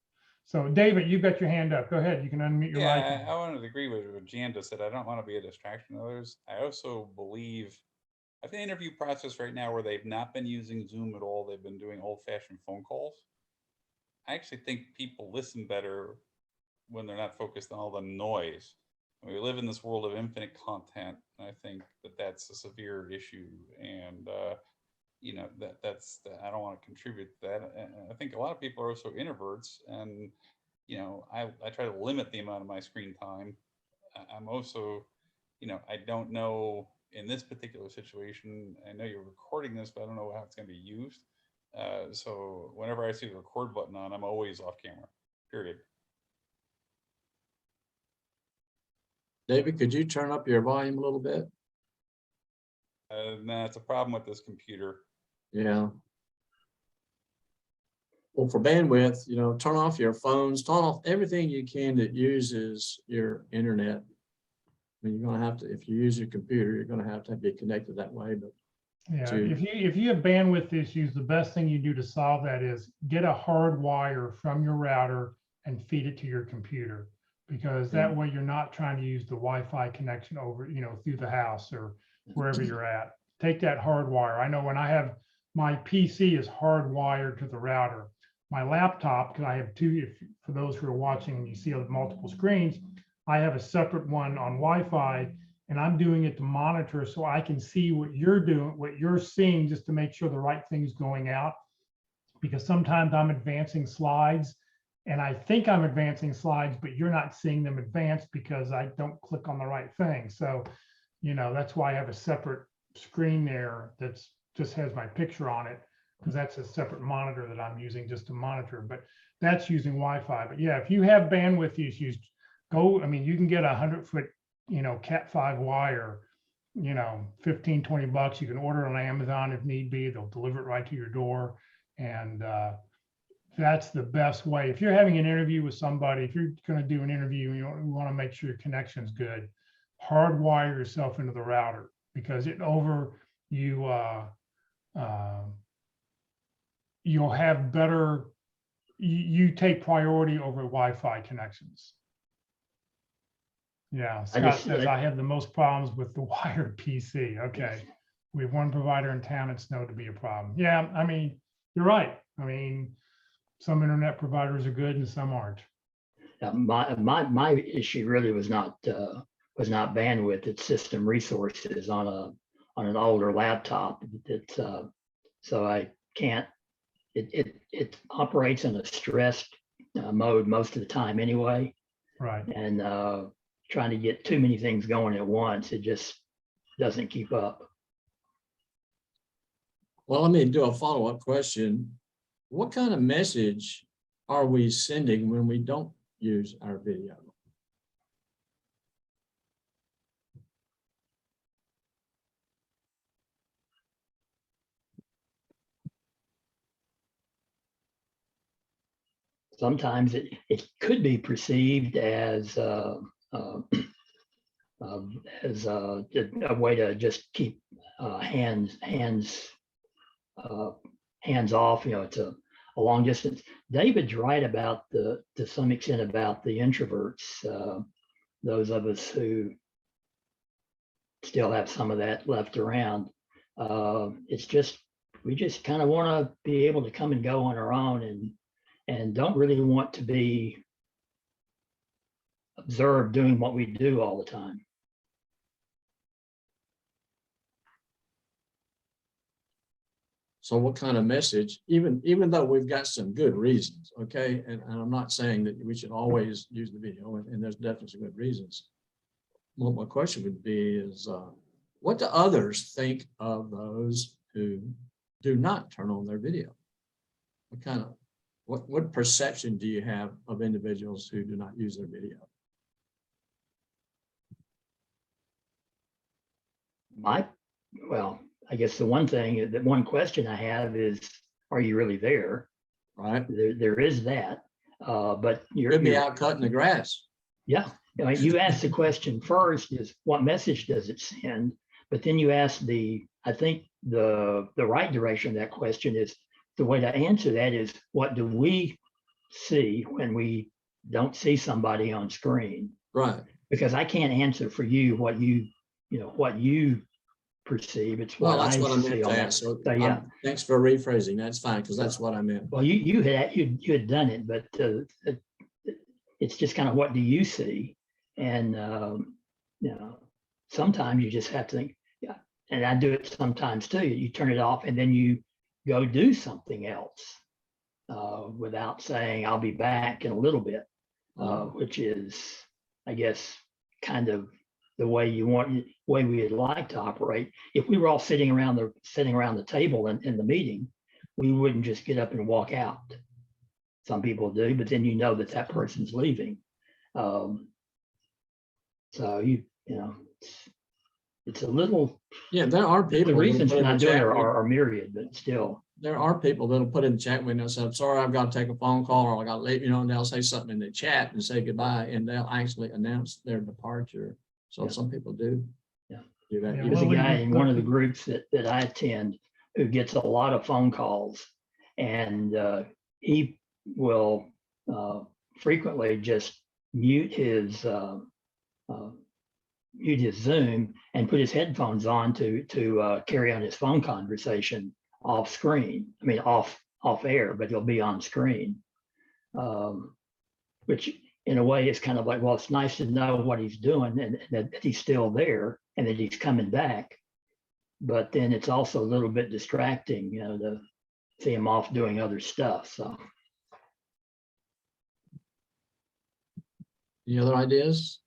So David, you've got your hand up. Go ahead. You can unmute your mic. Yeah, I wanted to agree with what Jan just said. I don't want to be a distraction to others. I also believe I have an interview process right now where they've not been using Zoom at all. They've been doing old-fashioned phone calls. I actually think people listen better when they're not focused on all the noise. We live in this world of infinite content, and I think that that's a severe issue. And you know, I don't want to contribute to that. And I think a lot of people are also introverts, and you know, I try to limit the amount of my screen time. I'm also, you know, I don't know in this particular situation. I know you're recording this, but I don't know how it's going to be used. So whenever I see the record button on, I'm always off camera. Period. David, could you turn up your volume a little bit? Nah, it's a problem with this computer. Yeah. Well, for bandwidth, you know, turn off your phones, turn off everything you can that uses your internet. I mean, you're going to have to, if you use your computer, you're going to have be connected that way. But Yeah, to- if you have bandwidth issues, the best thing you do to solve that is get a hard wire from your router and feed it to your computer, because that way you're not trying to use the Wi-Fi connection over, you know, through the house or wherever you're at. Take that hard wire. I know when I have my PC is hardwired to the router. My laptop, because I have 2, for those who are watching and you see multiple screens, I have a separate one on Wi-Fi, and I'm doing it to monitor so I can see what you're doing, what you're seeing, just to make sure the right thing's going out. Because sometimes I'm advancing slides and I think I'm advancing slides, but you're not seeing them advance because I don't click on the right thing. So, you know, that's why I have a separate screen there that's just has my picture on it, because that's a separate monitor that I'm using just to monitor, but that's using Wi-Fi. But yeah, if you have bandwidth issues, I mean, you can get a 100-foot, you know, Cat5 wire, you know, 15, 20 bucks. You can order it on Amazon if need be. They'll deliver it right to your door. And that's the best way. If you're having an interview with somebody, if you're going to do an interview, you want to make sure your connection's good, hardwire yourself into the router, because you'll have better, you take priority over Wi-Fi connections. Yeah, Scott says I have the most problems with the wired PC. Okay, we have one provider in town it's known to be a problem. Yeah, I mean, you're right. I mean, some internet providers are good and some aren't. My issue really was not bandwidth. It's system resources on an older laptop. So I can't. It operates in a stressed mode most of the time anyway. Right. And trying to get too many things going at once, it just doesn't keep up. Well, let me do a follow-up question. What kind of message are we sending when we don't use our video? Sometimes it could be perceived as a way to just keep hands off. You know, it's a long distance. David's right about to some extent about the introverts. Those of us who still have some of that left around. It's just we just kind of want to be able to come and go on our own and don't really want to be observed doing what we do all the time. So what kind of message, even though we've got some good reasons, okay, and I'm not saying that we should always use the video, and there's definitely some good reasons. Well, my question would be is, what do others think of those who do not turn on their video? What perception do you have of individuals who do not use their video? Well, I guess the one question I have is, are you really there? Right. There is that, but Could be out cutting the grass. Yeah, I mean, you asked the question first is what message does it send? But then you ask I think the right direction of that question is the way to answer that is what do we see when we don't see somebody on screen? Right. Because I can't answer for you what what you perceive. It's Well, what that's I what I meant see to on that. ask. So Yeah. thanks for rephrasing. That's fine, because that's what I meant. Well, you had done it, but it's just kind of what do you see? And sometimes you just have to think, yeah, and I do it sometimes too. You turn it off and then you go do something else without saying I'll be back in a little bit, which is, I guess, kind of the way way we'd like to operate. If we were all sitting around the table in the meeting, we wouldn't just get up and walk out. Some people do, but then you know that person's leaving. So it's a little. Yeah, there are people. The reasons that'll for put in not the doing it chat are myriad, but still. There are people that'll put in the chat window and say, I'm sorry, I've got to take a phone call, or I got late, and they'll say something in the chat and say goodbye, and they'll actually announce their departure. So some people do. Yeah. Do that. Yeah, There's a well, guy in one of the groups that I attend who gets a lot of phone calls, and he will frequently just mute his Zoom and put his headphones on to carry on his phone conversation off screen. I mean, off air, but he'll be on screen, which in a way is kind of like, well, it's nice to know what he's doing and that he's still there and that he's coming back. But then it's also a little bit distracting, to see him off doing other stuff. So. Any other ideas?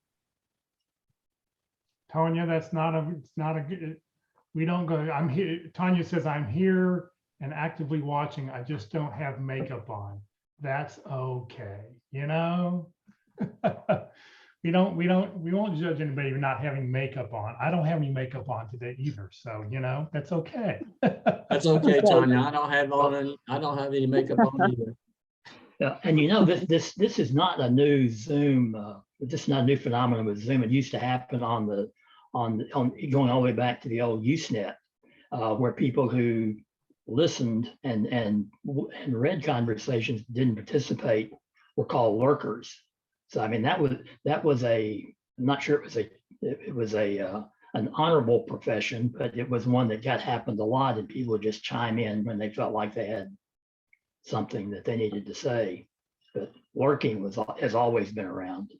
Tanya, it's not a good, we don't go, I'm here, Tanya says, I'm here and actively watching. I just don't have makeup on. That's okay. We won't judge anybody for not having makeup on. I don't have any makeup on today either. So, that's okay. That's okay, Tanya. I don't have any makeup on either. And this is not a new Zoom. This is not a new phenomenon with Zoom. It used to happen on going all the way back to the old Usenet, where people who listened and read conversations didn't participate were called lurkers. So I mean that was I'm not sure it was an honorable profession, but it was one that happened a lot, and people would just chime in when they felt like they had something that they needed to say. But lurking has always been around.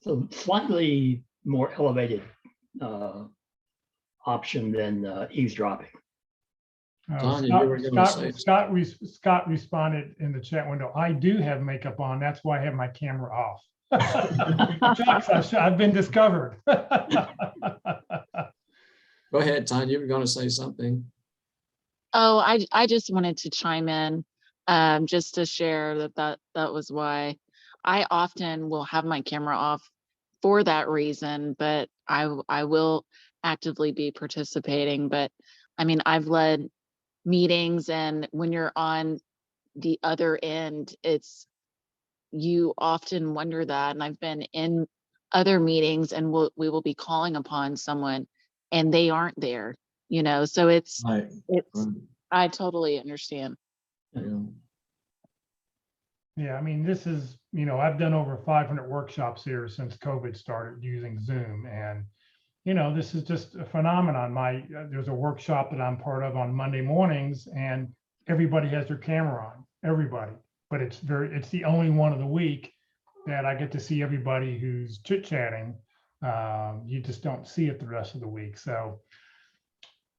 So slightly more elevated option than eavesdropping. Tanya, you were gonna say Scott responded in the chat window, I do have makeup on. That's why I have my camera off. I've been discovered. Go ahead, Tanya, you were going to say something. Oh, I just wanted to chime in just to share that was why I often will have my camera off for that reason, but I will actively be participating. But I mean, I've led meetings, and when you're on the other end, you often wonder that. And I've been in other meetings, and we will be calling upon someone and they aren't there, so it's Right. I totally understand. Yeah, I mean, this is, I've done over 500 workshops here since COVID started using Zoom. And, this is just a phenomenon. There's a workshop that I'm part of on Monday mornings, and everybody has their camera on, everybody. But it's the only one of the week that I get to see everybody who's chit-chatting. You just don't see it the rest of the week. So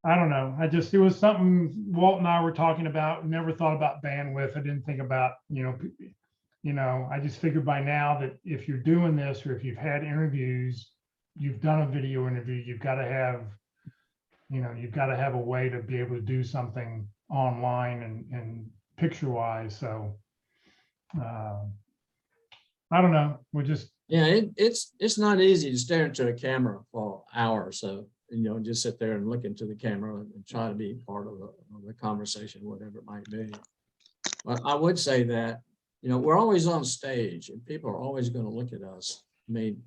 I don't know. It was something Walt and I were talking about. Never thought about bandwidth. I didn't think about, I just figured by now that if you're doing this, or if you've had interviews, you've done a video interview, you've got to have a way to be able to do something online and picture wise. So I don't know. It's not easy to stare into a camera for an hour or so, just sit there and look into the camera and try to be part of the conversation, whatever it might be. But I would say that, you know, we're always on stage and people are always going to look at us. I mean,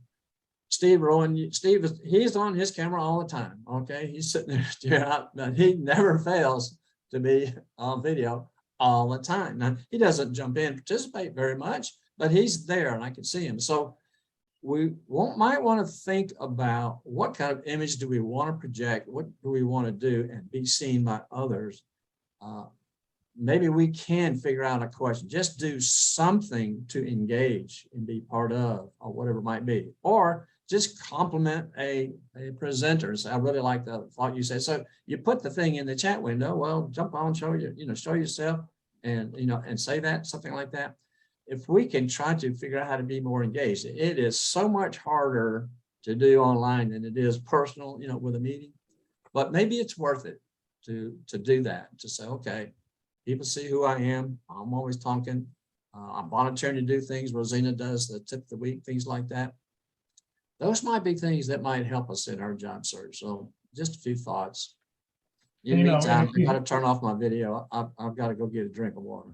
Steve Rowan, he's on his camera all the time. Okay. He's sitting there staring out, but he never fails to be on video all the time. Now, he doesn't jump in, participate very much, but he's there and I can see him. So we might want to think about what kind of image do we want to project? What do we want to do and be seen by others? Maybe we can figure out a question, just do something to engage and be part of, or whatever it might be, or just compliment a presenter. So I really like the thought you said. So you put the thing in the chat window, well, jump on, show yourself and, and say that, something like that. If we can try to figure out how to be more engaged, it is so much harder to do online than it is personal, with a meeting, but maybe it's worth it to do that, to say, okay, people see who I am. I'm always talking. I'm volunteering to do things. Rosina does the tip of the week, things like that. Those might be things that might help us in our job search. So just a few thoughts. In the meantime, I got to turn off my video. I've got to go get a drink of water.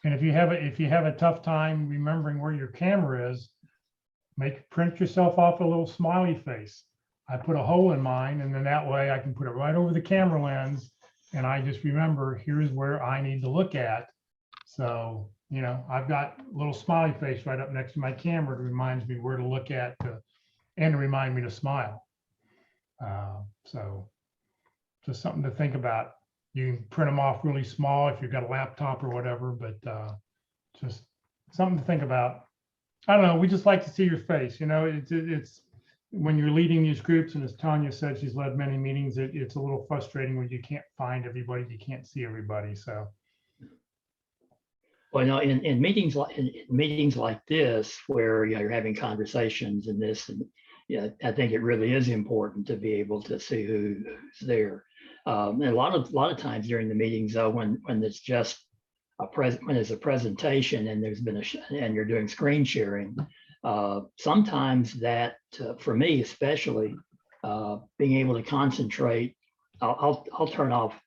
And if you have a tough time remembering where your camera is, print yourself off a little smiley face. I put a hole in mine, and then that way I can put it right over the camera lens, and I just remember here's where I need to look at. So, I've got a little smiley face right up next to my camera that reminds me where to look at and to remind me to smile. So just something to think about. You can print them off really small if you've got a laptop or whatever, but just something to think about. I don't know. We just like to see your face. It's when you're leading these groups, and as Tanya said, she's led many meetings. It's a little frustrating when you can't find everybody, you can't see everybody. So, well, in meetings like this, where you're having conversations and this, and I think it really is important to be able to see who's there. And a lot of times during the meetings, though, when it's just when it's a presentation and there's been and you're doing screen sharing, sometimes that for me especially, being able to concentrate, I'll turn off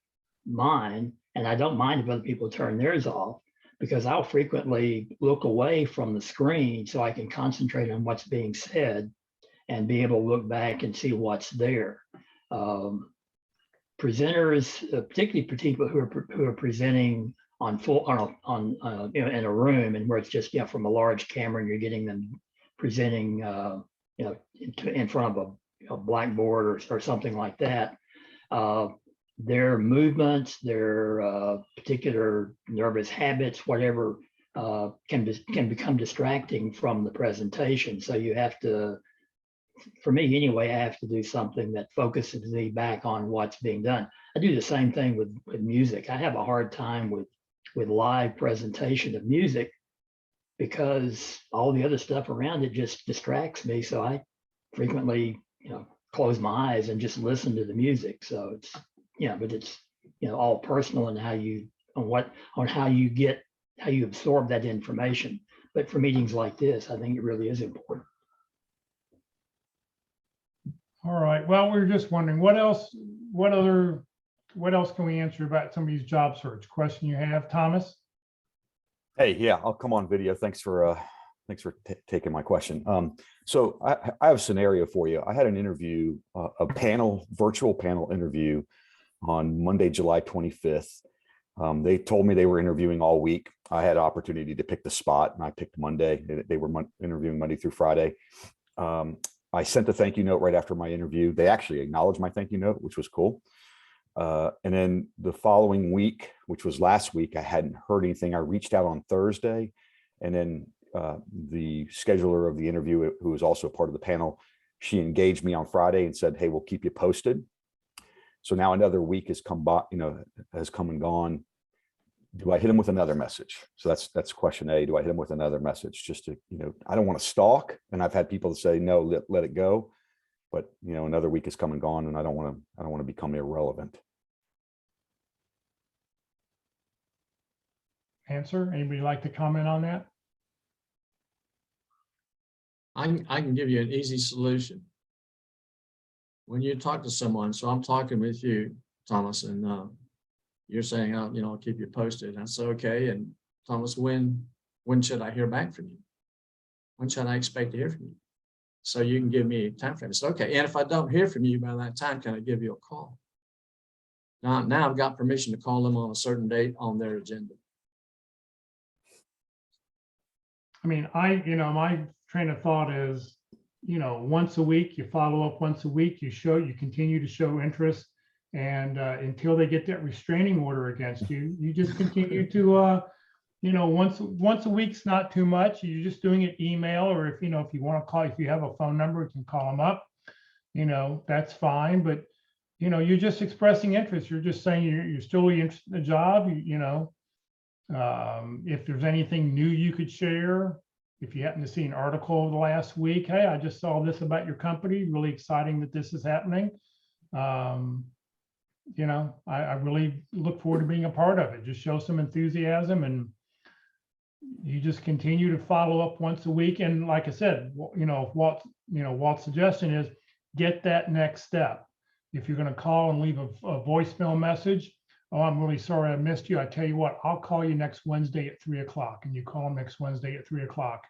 mine, and I don't mind if other people turn theirs off, because I'll frequently look away from the screen so I can concentrate on what's being said and be able to look back and see what's there. Presenters, particularly people who are presenting in a room, and where it's just from a large camera and you're getting them presenting in front of a blackboard or something like that. Their movements, their particular nervous habits, whatever, can become distracting from the presentation. So you have to, for me anyway, I have to do something that focuses me back on what's being done. I do the same thing with music. I have a hard time with live presentation of music, because all the other stuff around it just distracts me. So I frequently, close my eyes and just listen to the music. So it's, but it's, all personal and how you absorb that information. But for meetings like this, I think it really is important. all right. Well, we were just wondering what else can we answer about some of these job search question you have, Thomas? Hey, yeah, I'll come on video. Thanks for taking my question. So I have a scenario for you. I had an interview, virtual panel interview on Monday, July 25th. They told me they were interviewing all week. I had opportunity to pick the spot, and I picked Monday. They were interviewing Monday through Friday. I sent a thank you note right after my interview. They actually acknowledged my thank you note, which was cool. And then the following week, which was last week, I hadn't heard anything. I reached out on Thursday, and then the scheduler of the interview, who was also a part of the panel, she engaged me on Friday and said, "Hey, we'll keep you posted." So now another week has come by, has come and gone. Do I hit him with another message? So that's question A. Do I hit him with another message? Just to, I don't want to stalk. And I've had people say, no, let it go. But, another week has come and gone, and I don't want to become irrelevant. Answer. Anybody like to comment on that? I can give you an easy solution. When you talk to someone, so I'm talking with you, Thomas, and you're saying, I'll keep you posted. That's okay. And Thomas, when when should I hear back from you? When should I expect to hear from you? So you can give me a time frame. It's okay. And if I don't hear from you by that time, can I give you a call? Now I've got permission to call them on a certain date on their agenda. I mean, my train of thought is, once a week, you follow up once a week, you continue to show interest. And until they get that restraining order against you, you just continue to, once a week's not too much. You're just doing it email, or if you want to call, if you have a phone number, you can call them up, that's fine. But, you're just expressing interest. You're just saying you're still interested in the job, if there's anything new you could share, if you happen to see an article over the last week, hey, I just saw this about your company, really exciting that this is happening. I really look forward to being a part of it. Just show some enthusiasm, and you just continue to follow up once a week. And like I said, Walt's suggestion is get that next step. If you're going to call and leave a voicemail message, oh, I'm really sorry I missed you. I tell you what, I'll call you next Wednesday at 3 o'clock. And you call them next Wednesday at 3 o'clock.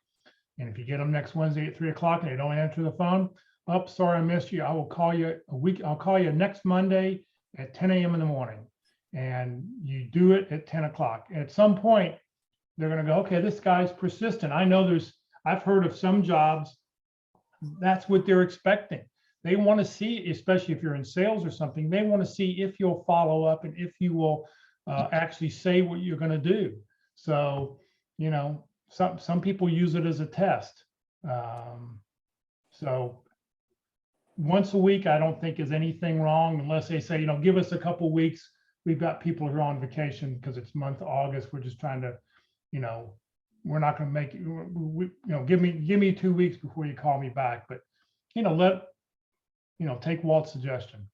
And if you get them next Wednesday at 3 o'clock and they don't answer the phone, oh, sorry I missed you. I will call you I'll call you next Monday at 10 a.m. in the morning. And you do it at 10 o'clock. At some point, they're going to go, okay, this guy's persistent. I've heard of some jobs, that's what they're expecting. They want to see, especially if you're in sales or something, they want to see if you'll follow up and if you will actually say what you're going to do. So, some people use it as a test. So once a week, I don't think is anything wrong, unless they say, give us a couple weeks. We've got people who are on vacation because it's month of August. We're just trying to, we're not going to make it, give me 2 weeks before you call me back. But, take Walt's suggestion.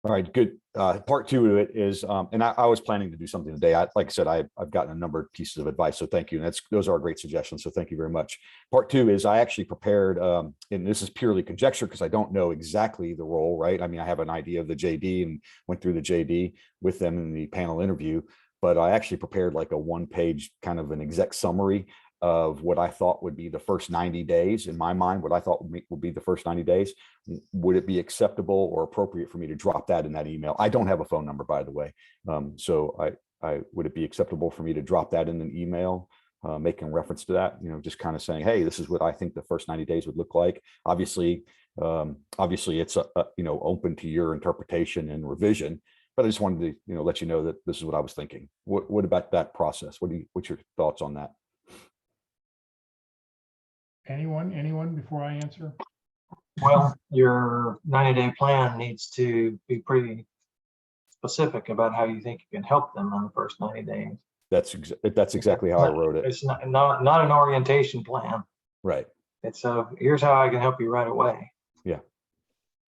All right, good. Part two of it is, and I was planning to do something today. Like I said, I've gotten a number of pieces of advice, so thank you. And those are great suggestions, so thank you very much. Part two is I actually prepared, and this is purely conjecture because I don't know exactly the role, right? I mean, I have an idea of the JD and went through the JD with them in the panel interview, but I actually prepared like a one-page kind of an exec summary of what I thought would be the first 90 days in my mind, what I thought would be the first 90 days. Would it be acceptable or appropriate for me to drop that in that email? I don't have a phone number, by the way. So would it be acceptable for me to drop that in an email, making reference to that, just kind of saying, hey, this is what I think the first 90 days would look like. Obviously it's open to your interpretation and revision, but I just wanted to, let you know that this is what I was thinking. What about that process? What's your thoughts on that? Anyone before I answer? Well, your 90-day plan needs to be pretty specific about how you think you can help them on the first 90 days. That's exactly how I wrote it. It's not an orientation plan. Right. It's here's how I can help you right away. Yeah.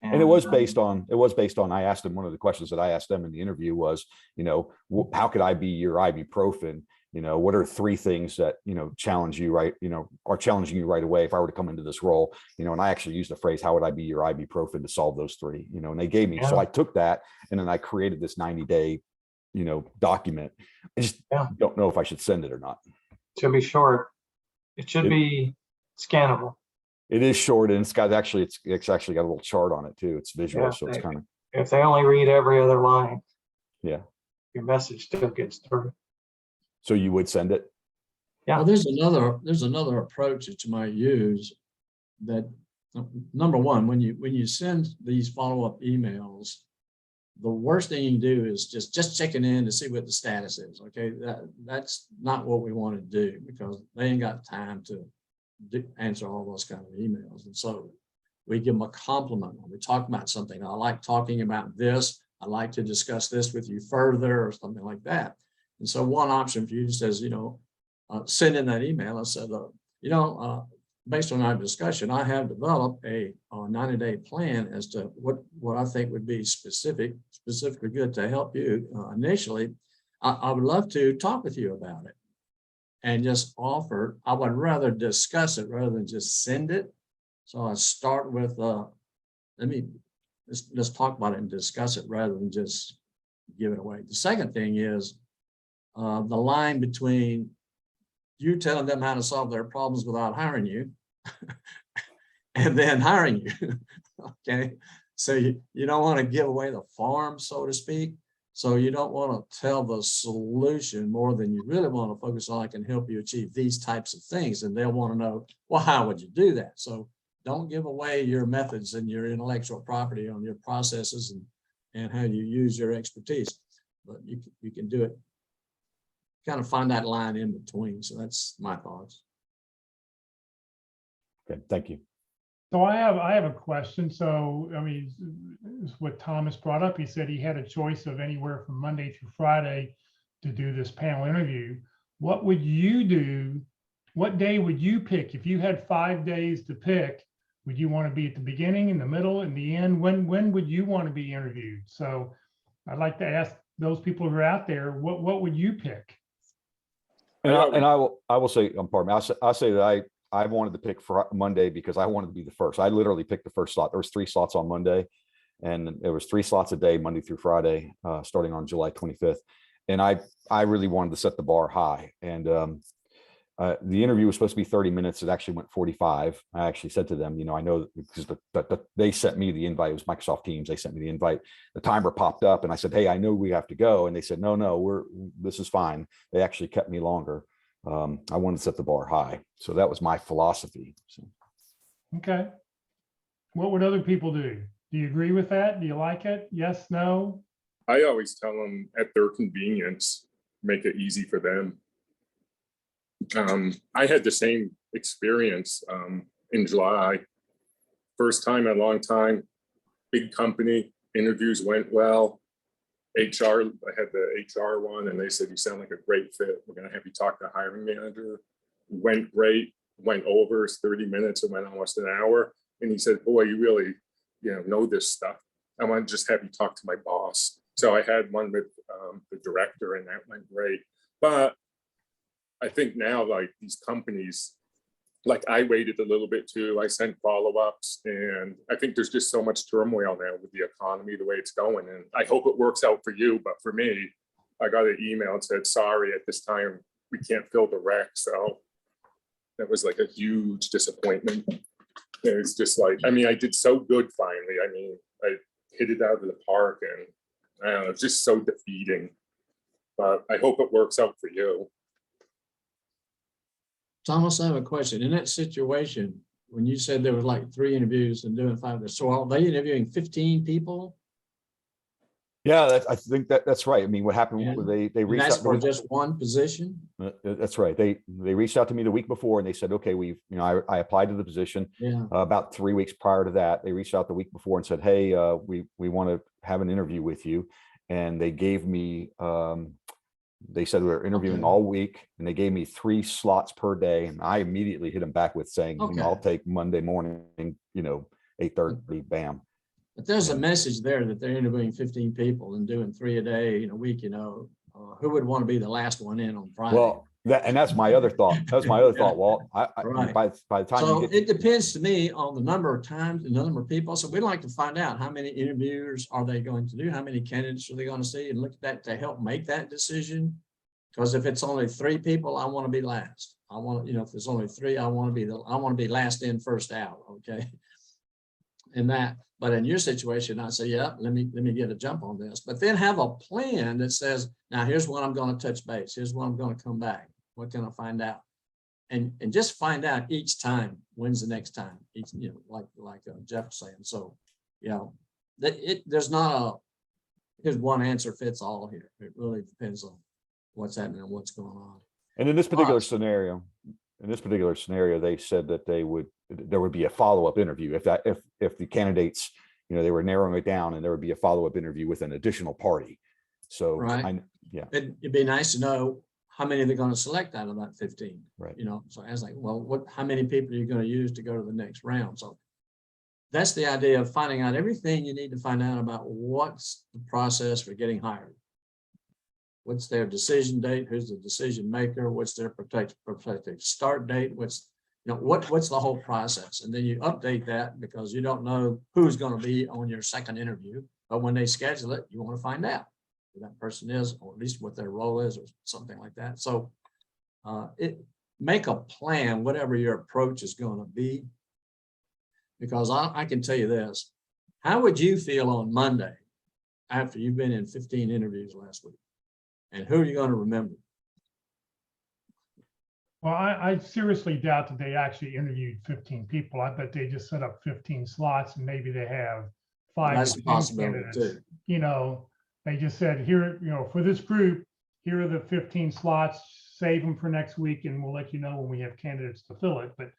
And it was based on, I asked them, one of the questions that I asked them in the interview was, how could I be your ibuprofen? What are 3 things that, challenge you, right? Are challenging you right away if I were to come into this role, and I actually used the phrase, how would I be your ibuprofen to solve those 3, and they gave me, so I took that and then I created this 90-day, document. I just don't know if I should send it or not. It should be short. It should be scannable. It is short, and it's actually got a little chart on it too. It's visual, Yeah, so it's kind of. If they only read every other line, yeah, your message still gets through. So you would send it? Yeah. Well, there's another approach that you might use. That number one, when you send these follow-up emails, the worst thing you can do is just checking in to see what the status is. Okay, that's not what we want to do, because they ain't got time to answer all those kind of emails. And so we give them a compliment when we talk about something. I like talking about this. I'd like to discuss this with you further, or something like that. And so one option for you just says, send in that email. I said, based on our discussion, I have developed a 90-day plan as to what I think would be specifically good to help you. Initially, I would love to talk with you about it and just offer. I would rather discuss it rather than just send it. So I start with, let's talk about it and discuss it rather than just give it away. The second thing is the line between you telling them how to solve their problems without hiring you and then hiring you. Okay. So you don't want to give away the farm, so to speak. So you don't want to tell the solution more than you really want to focus on. I can help you achieve these types of things. And they'll want to know, well, how would you do that? So don't give away your methods and your intellectual property on your processes and how you use your expertise. But you can do it, kind of find that line in between. So that's my thoughts. Okay, thank you. So I have a question. So, I mean, it's what Thomas brought up. He said he had a choice of anywhere from Monday through Friday to do this panel interview. What would you do? What day would you pick? If you had 5 days to pick, would you want to be at the beginning, in the middle, in the end? When would you want to be interviewed? So I'd like to ask those people who are out there, what would you pick? And I will say, pardon me, I'll say that I wanted to pick for Monday because I wanted to be the first. I literally picked the first slot. There was 3 slots on Monday, and there was 3 slots a day, Monday through Friday, starting on July 25th. And I really wanted to set the bar high. And the interview was supposed to be 30 minutes. It actually went 45. I actually said to them, you know, I know because they sent me the invite. It was Microsoft Teams. They sent me the invite. The timer popped up, and I said, hey, I know we have to go. And they said, no, this is fine. They actually kept me longer. I wanted to set the bar high. So that was my philosophy. So. Okay. What would other people do? Do you agree with that? Do you like it? Yes, no? I always tell them at their convenience, make it easy for them. I had the same experience in July. First time in a long time, big company, interviews went well. I had the HR one, and they said, you sound like a great fit. We're going to have you talk to the hiring manager. Went great, went over 30 minutes, it went almost an hour. And he said, boy, you really, know this stuff. I want to just have you talk to my boss. So I had one with the director, and that went great. But I think now, like these companies, like I waited a little bit too. I sent follow-ups, and I think there's just so much turmoil now with the economy, the way it's going. And I hope it works out for you. But for me, I got an email and said, sorry, at this time, we can't fill the rec. So that was like a huge disappointment. It's just like, I mean, I did so good finally. I mean, I hit it out of the park, and I don't know, it's just so defeating. But I hope it works out for you. Thomas, I have a question. In that situation, when you said there was like 3 interviews and doing 5, so are they interviewing 15 people? Yeah, I think that's right. I mean, what happened? Yeah. They reached That's out for just one position. That's right. They reached out to me the week before, and they said, okay, I applied to the position. Yeah. About 3 weeks prior to that, they reached out the week before and said, hey, we want to have an interview with you. And they gave me, they said we're interviewing all week, and they gave me 3 slots per day. And I immediately hit them back with saying, I'll take Monday morning, 8:30, bam. But there's a message there that they're interviewing 15 people and doing 3 a day in a week, who would want to be the last one in on Friday? Well, that's my other thought. That's my other thought, Walt. Right. By the time so you get it depends to me on the number of times and the number of people. So we'd like to find out how many interviewers are they going to do, how many candidates are they going to see, and look at that to help make that decision. Because if it's only 3 people, I want to be last. I want, if there's only 3, I want to be last in, first out. Okay. But in your situation, I say, yeah, let me get a jump on this, but then have a plan that says, now here's when I'm going to touch base. Here's when I'm going to come back. What can I find out? And just find out each time, when's the next time, like Jeff was saying. So, there's not here's one answer fits all here. It really depends on what's happening and what's going on. And in this particular scenario, they said that there would be a follow-up interview if the candidates, they were narrowing it down, and there would be a follow-up interview with an additional party. So right. It'd be nice to know how many they're going to select out of that 15. Right. So I was like, well, how many people are you going to use to go to the next round? So that's the idea of finding out everything you need to find out about what's the process for getting hired. What's their decision date? Who's the decision maker? What's their protected start date? What's the whole process? And then you update that because you don't know who's going to be on your second interview. But when they schedule it, you want to find out who that person is, or at least what their role is, or something like that. So make a plan, whatever your approach is going to be. Because I can tell you this, how would you feel on Monday after you've been in 15 interviews last week? And who are you going to remember? Well, I seriously doubt that they actually interviewed 15 people. I bet they just set up 15 slots and maybe they have 5 That's to a 10 possibility candidates. too. You know, they just said, here, you know, for this group, here are the 15 slots, save them for next week and we'll let you know when we have candidates to fill it. But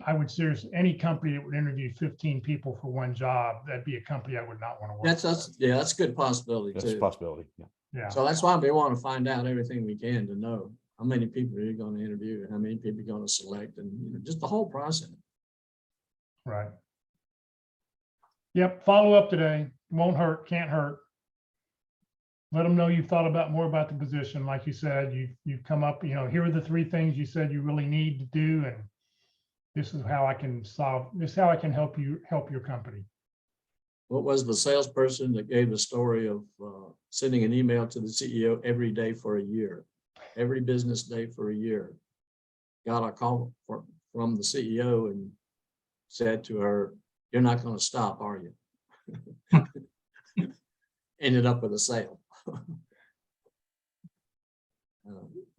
I would seriously, any company that would interview 15 people for one job, that'd be a company I would not want to work for. That's a good possibility That's a too. possibility. Yeah. Yeah. So that's why we want to find out everything we can to know how many people are you going to interview and how many people you're going to select, and you know, just the whole process. Right. Yep. Follow up today. Won't hurt. Can't hurt. Let them know you've thought about more about the position. Like you said, you've come up, you know, here are the 3 things you said you really need to do. And this is how I can help you help your company. What was the salesperson that gave the story of sending an email to the CEO every day for a year, every business day for a year? Got a call from the CEO and said to her, "You're not going to stop, are you?" Ended up with a sale.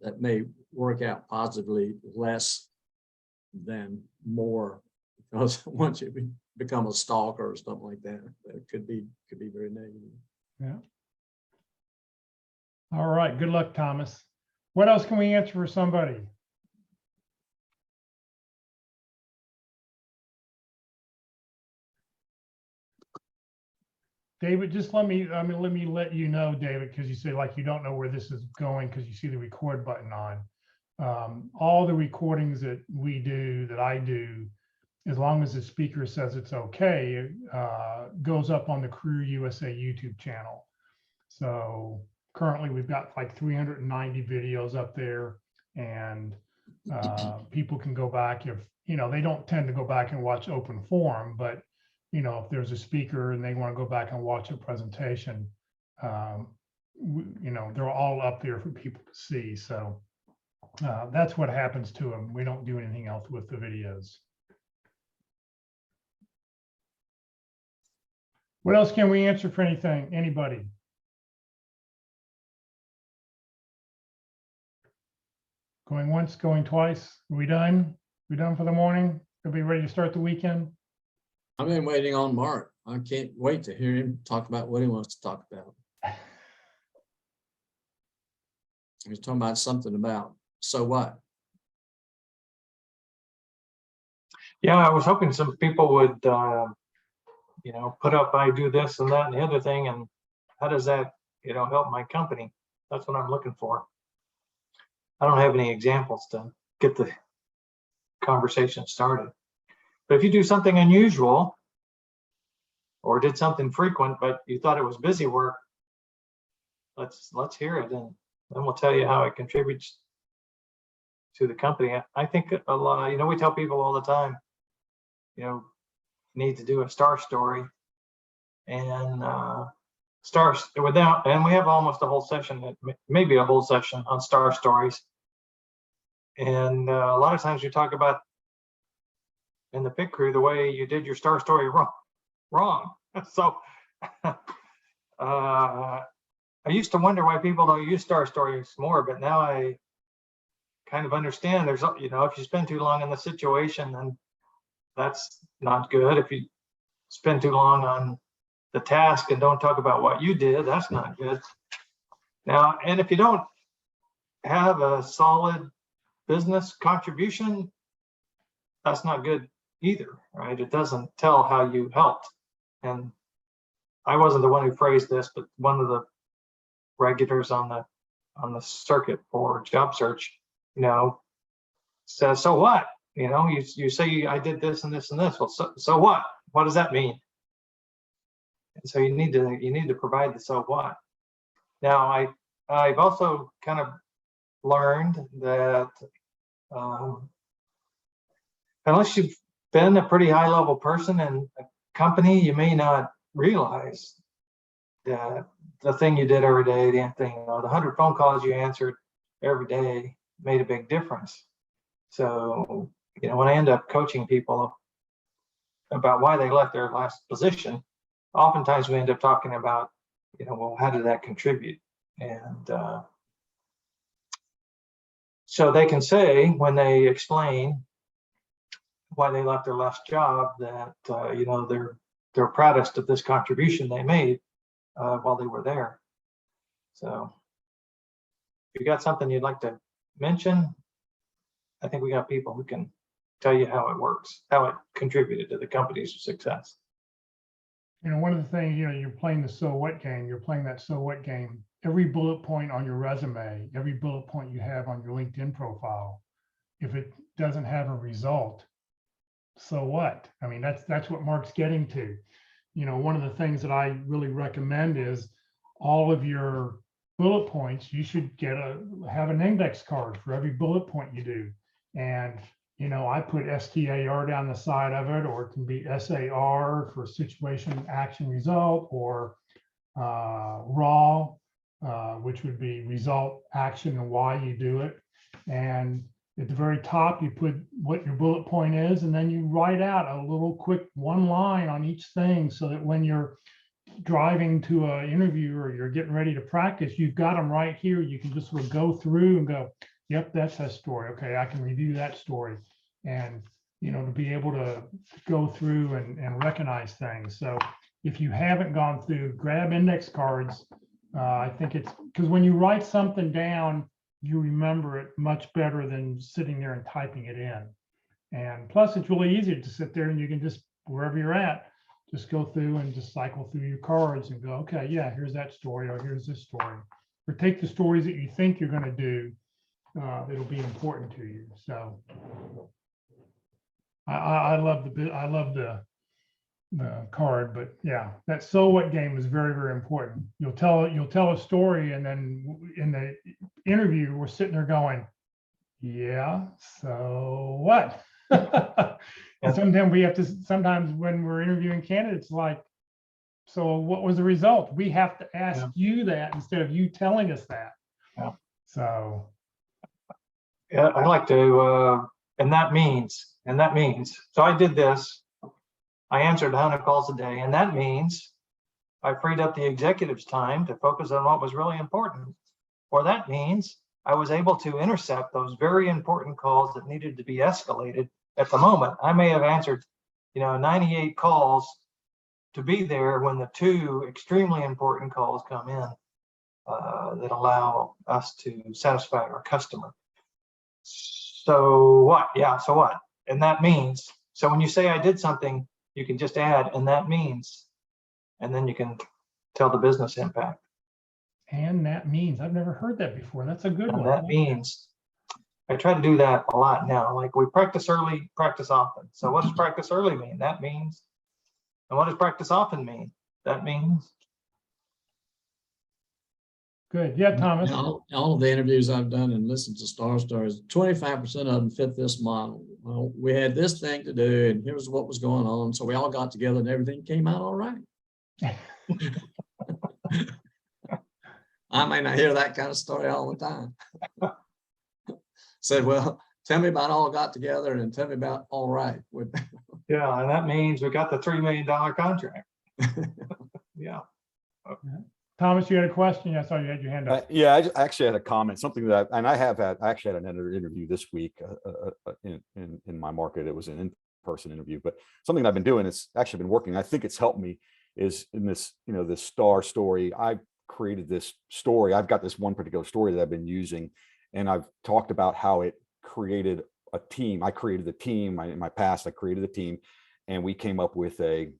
That may work out positively less than more, because once you become a stalker or something like that, that could be very negative. Yeah. All right. Good luck, Thomas. What else can we answer for somebody? David, just let me let you know, David, because you say like you don't know where this is going because you see the record button on. All the recordings that I do, as long as the speaker says it's okay, goes up on the Career USA YouTube channel. So currently we've got like 390 videos up there, and people can go back if, you know, they don't tend to go back and watch open forum, but you know, if there's a speaker and they want to go back and watch a presentation, you know, they're all up there for people to see. So that's what happens to them. We don't do anything else with the videos. What else can we answer for anything? Anybody? Going once, going twice. Are we done? We done for the morning? Everybody ready to start the weekend? I've been waiting on Mark. I can't wait to hear him talk about what he wants to talk about. He's talking about something about, so what? Yeah, I was hoping some people would, you know, put up, I do this and that and the other thing, and how does that, you know, help my company? That's what I'm looking for. I don't have any examples to get the conversation started. But if you do something unusual or did something frequent, but you thought it was busy work, let's hear it, and then we'll tell you how it contributes to the company. I think a lot, you know, we tell people all the time, you know, you need to do a star story, and stars without, and we have almost a whole session, maybe a whole session on star stories. And a lot of times you talk about in the pit crew the way you did your star story wrong. So I used to wonder why people don't use star stories more, but now I kind of understand. There's, you know, if you spend too long in the situation, then that's not good. If you spend too long on the task and don't talk about what you did, that's not good. Now, and if you don't have a solid business contribution, that's not good either, right? It doesn't tell how you helped. And I wasn't the one who phrased this, but one of the regulars on the circuit for job search, you know, says, so what? You know, you say I did this and this and this. Well, so what? What does that mean? And so you need to provide the so what. Now I've also kind of learned that unless you've been a pretty high level person in a company, you may not realize that the thing you did every day, the thing, you know, the 100 phone calls you answered every day made a big difference. So, when I end up coaching people about why they left their last position, oftentimes we end up talking about, well, how did that contribute? And so they can say, when they explain why they left their last job, that they're proudest of this contribution they made while they were there. So if you got something you'd like to mention, I think we got people who can tell you how it works, how it contributed to the company's success. One of the things, you're playing the so what game, you're playing that so what game. Every bullet point on your resume, every bullet point you have on your LinkedIn profile, if it doesn't have a result, so what? I mean, that's what Mark's getting to. One of the things that I really recommend is all of your bullet points, you should have an index card for every bullet point you do. And I put STAR down the side of it, or it can be SAR for situation, action, result, or RAW, which would be result, action, and why you do it. And at the very top, you put what your bullet point is, and then you write out a little quick one line on each thing, so that when you're driving to an interview or you're getting ready to practice, you've got them right here. You can just sort of go through and go, yep, that's that story. Okay, I can review that story. And, to be able to go through and recognize things. So if you haven't gone through, grab index cards. I think it's because when you write something down, you remember it much better than sitting there and typing it in. And plus, it's really easy to sit there and you can just, wherever you're at, just go through and just cycle through your cards and go, okay, yeah, here's that story, or here's this story. Or take the stories that you think you're going to do, that'll be important to you. So I love the card, but yeah, that so what game is very, very important. You'll tell a story, and then in the interview, we're sitting there going, yeah, so what? And sometimes when we're interviewing candidates, like, so what was the result? We have to ask you that instead of you telling us that. Yeah. So yeah, I like to, and that means, so I did this. I answered 100 calls a day, and that means I freed up the executive's time to focus on what was really important. Or that means I was able to intercept those very important calls that needed to be escalated at the moment. I may have answered, 98 calls to be there when the 2 extremely important calls come in that allow us to satisfy our customer. So what? Yeah, so what? And that means, so when you say I did something, you can just add, and that means, and then you can tell the business impact. And that means, I've never heard that before. That's a good And one. that means, I try to do that a lot now. Like, we practice early, practice often. So what does practice early mean? That means. And what does practice often mean? That means. Good. Yeah, Thomas. All of the interviews I've done and listened to Stars, 25% of them fit this model. Well, we had this thing to do, and here's what was going on. So we all got together and everything came out all right. I may not hear that kind of story all the time. Said, well, tell me about all got together and tell me about all right. Yeah, and that means we got the $3 million contract. Yeah. Thomas, you had a question? I saw you had your hand up. Yeah, I actually had a comment, something that, and I actually had another interview this week in my market. It was an in-person interview, but something I've been doing, it's actually been working. I think it's helped me is in this, this star story. I've created this story. I've got this one particular story that I've been using, and I've talked about how it created a team. I created the team in my past. I created a team, and we came up with a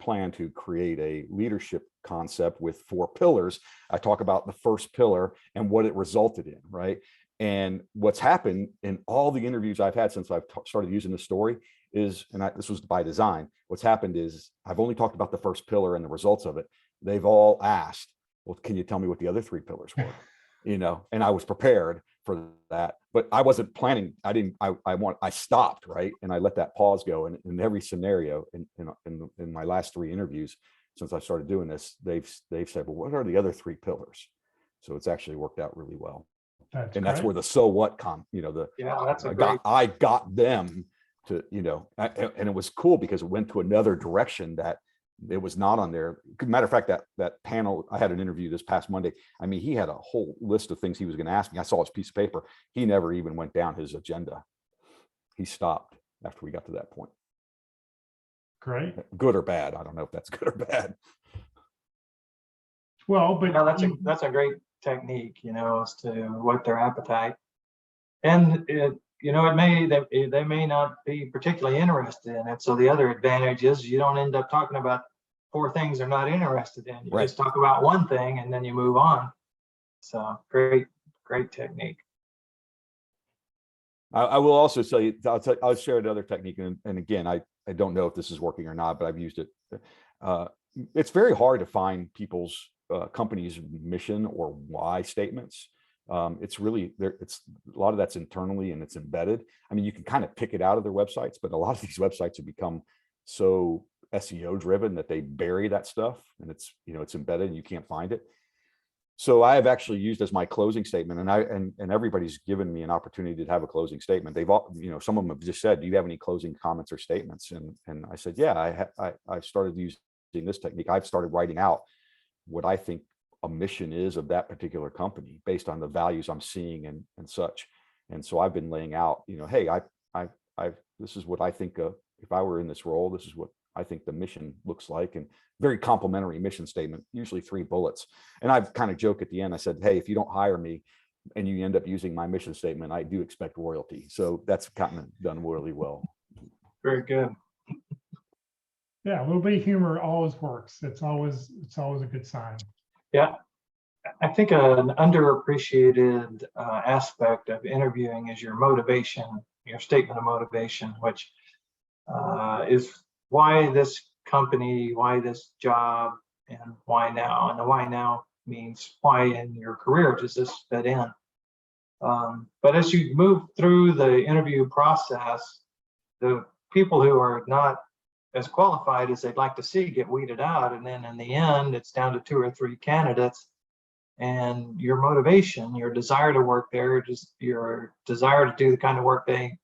plan to create a leadership concept with 4 pillars. I talk about the first pillar and what it resulted in, right? And what's happened in all the interviews I've had since I've started using this story is, this was by design, what's happened is I've only talked about the first pillar and the results of it. They've all asked, well, can you tell me what the other 3 pillars were? And I was prepared for that, but I wasn't planning. I stopped, right? And I let that pause go. And in every scenario in my last 3 interviews, since I started doing this, they've said, well, what are the other 3 pillars? So it's actually worked out really well. That's And that's great. where the so what Yeah, that's a great, I got them to, and it was cool because it went to another direction that it was not on there. Matter of fact, that panel, I had an interview this past Monday. I mean, he had a whole list of things he was going to ask me. I saw his piece of paper. He never even went down his agenda. He stopped after we got to that point. Great. Good or bad. I don't know if that's good or bad. Well, but that's a great technique, as to what their appetite. And they may not be particularly interested in it. So the other advantage is you don't end up talking about 4 things they're not interested in. You Right. just talk about one thing and then you move on. So great technique. I will also tell you, I'll share another technique. And again, I don't know if this is working or not, but I've used it. It's very hard to find people's company's mission or why statements. It's really there. It's a lot of that's internally and it's embedded. I mean, you can kind of pick it out of their websites, but a lot of these websites have become so SEO driven that they bury that stuff, and it's embedded and you can't find it. So I have actually used as my closing statement, and everybody's given me an opportunity to have a closing statement. They've all, some of them have just said, "Do you have any closing comments or statements?" And I said, "Yeah, I've started using this technique. I've started writing out what I think a mission is of that particular company based on the values I'm seeing and such." And so I've been laying out, hey, this is what I think if I were in this role, this is what I think the mission looks like, and very complimentary mission statement, usually 3 bullets. And I've kind of joked at the end, I said, hey, if you don't hire me and you end up using my mission statement, I do expect royalty. So that's kind of done really well. Very good. yeah, a little bit of humor always works. It's always a good sign. Yeah. I think an underappreciated aspect of interviewing is your motivation, your statement of motivation, which is why this company, why this job, and why now. And the why now means why in your career does this fit in. But as you move through the interview process, the people who are not as qualified as they'd like to see get weeded out. And then in the end, it's down to 2 or 3 candidates. And your motivation, your desire to work there, just your desire to do the kind of work they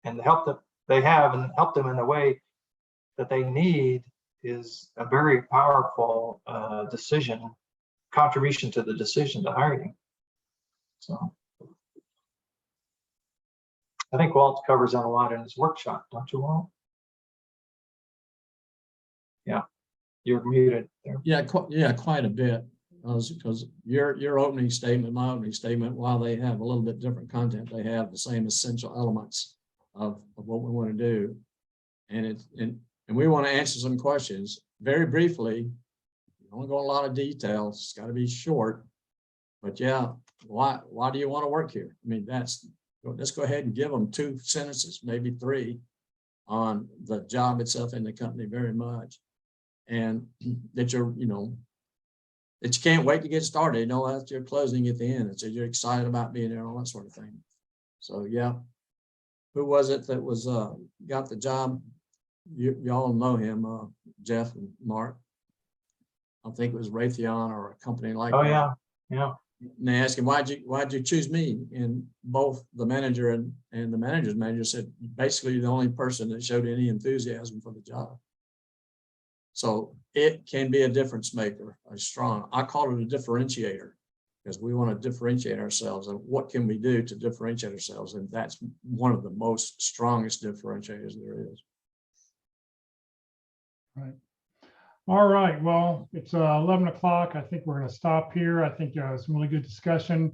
and the help that they have and help them in the way that they need is a very powerful contribution to the decision to hire you. So I think Walt covers that a lot in his workshop, don't you, Walt? Yeah, you're muted there. Yeah, quite a bit. Because your opening statement, my opening statement, while they have a little bit different content, they have the same essential elements of what we want to do. And we want to answer some questions very briefly. We don't go a lot of details. It's got to be short. But yeah, why do you want to work here? I mean, let's go ahead and give them 2 sentences, maybe 3, on the job itself and the company very much. And that that you can't wait to get started. That's your closing at the end. It's you're excited about being there, all that sort of thing. So yeah, who was it that was got the job? Y'all know him, Jeff and Mark. I think it was Raytheon or a company like that. Oh yeah. And they asked him, why'd you choose me? And both the manager and the manager's manager said, basically the only person that showed any enthusiasm for the job. So it can be a difference maker, I call it a differentiator, because we want to differentiate ourselves. And what can we do to differentiate ourselves? And that's one of the most strongest differentiators there is. Right. All right. Well, it's 11 o'clock. I think we're going to stop here. I think some really good discussion.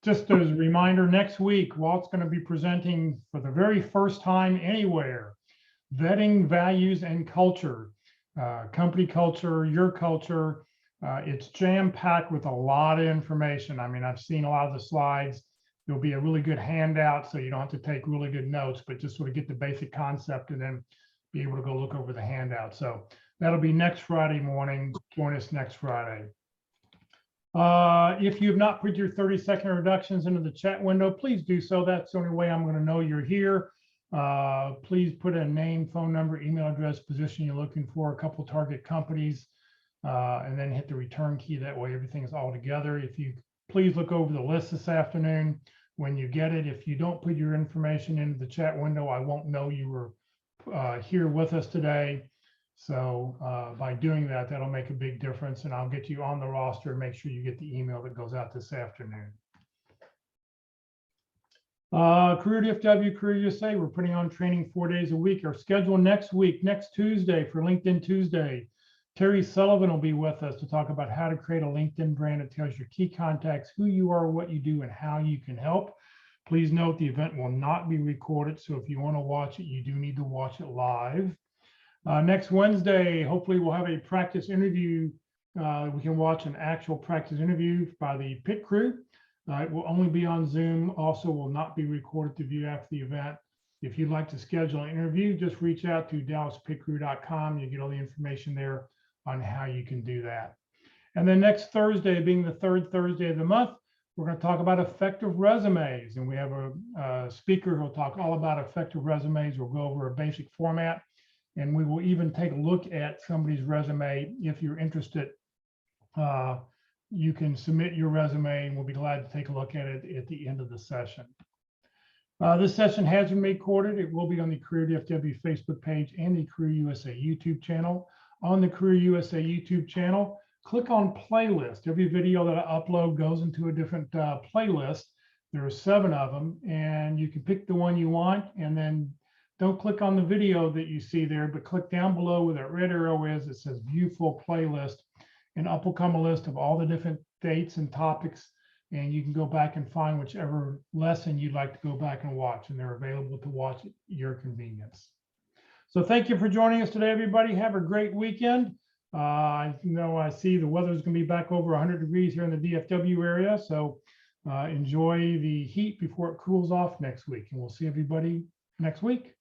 Just as a reminder, next week, Walt's going to be presenting for the very first time anywhere, vetting values and culture, company culture, your culture. It's jam-packed with a lot of information. I mean, I've seen a lot of the slides. There'll be a really good handout, so you don't have to take really good notes, but just sort of get the basic concept and then be able to go look over the handout. So that'll be next Friday morning. Join us next Friday. If you have not put your 30-second introductions into the chat window, please do so. That's the only way I'm going to know you're here. Please put a name, phone number, email address, position you're looking for, a couple target companies, and then hit the return key. That way everything is all together. If you please look over the list this afternoon. When you get it, if you don't put your information into the chat window, I won't know you were here with us today. So by doing that, that'll make a big difference, and I'll get you on the roster and make sure you get the email that goes out this afternoon. Career DFW, Career USA, we're putting on training 4 days a week. Our schedule next week, next Tuesday for LinkedIn Tuesday, Terry Sullivan will be with us to talk about how to create a LinkedIn brand that tells your key contacts who you are, what you do, and how you can help. Please note the event will not be recorded, so if you want to watch it, you do need to watch it live. Next Wednesday, hopefully we'll have a practice interview. We can watch an actual practice interview by the pit crew. It will only be on Zoom. Also will not be recorded to view after the event. If you'd like to schedule an interview, just reach out to dallaspitcrew.com. You get all the information there on how you can do that. And then next Thursday, being the third Thursday of the month, we're going to talk about effective resumes. And we have a speaker who will talk all about effective resumes. We'll go over a basic format, and we will even take a look at somebody's resume. If you're interested, you can submit your resume, and we'll be glad to take a look at it at the end of the session. This session has been recorded. It will be on the Career DFW Facebook page and the Career USA YouTube channel. On the Career USA YouTube channel, click on playlist. Every video that I upload goes into a different playlist. There are 7 of them, and you can pick the one you want, and then don't click on the video that you see there, but click down below where that red arrow is. It says view full playlist, and up will come a list of all the different dates and topics, and you can go back and find whichever lesson you'd like to go back and watch, and they're available to watch at your convenience. So thank you for joining us today, everybody. Have a great weekend. I see the weather's going to be back over 100 degrees here in the DFW area, so enjoy the heat before it cools off next week, and we'll see everybody next week.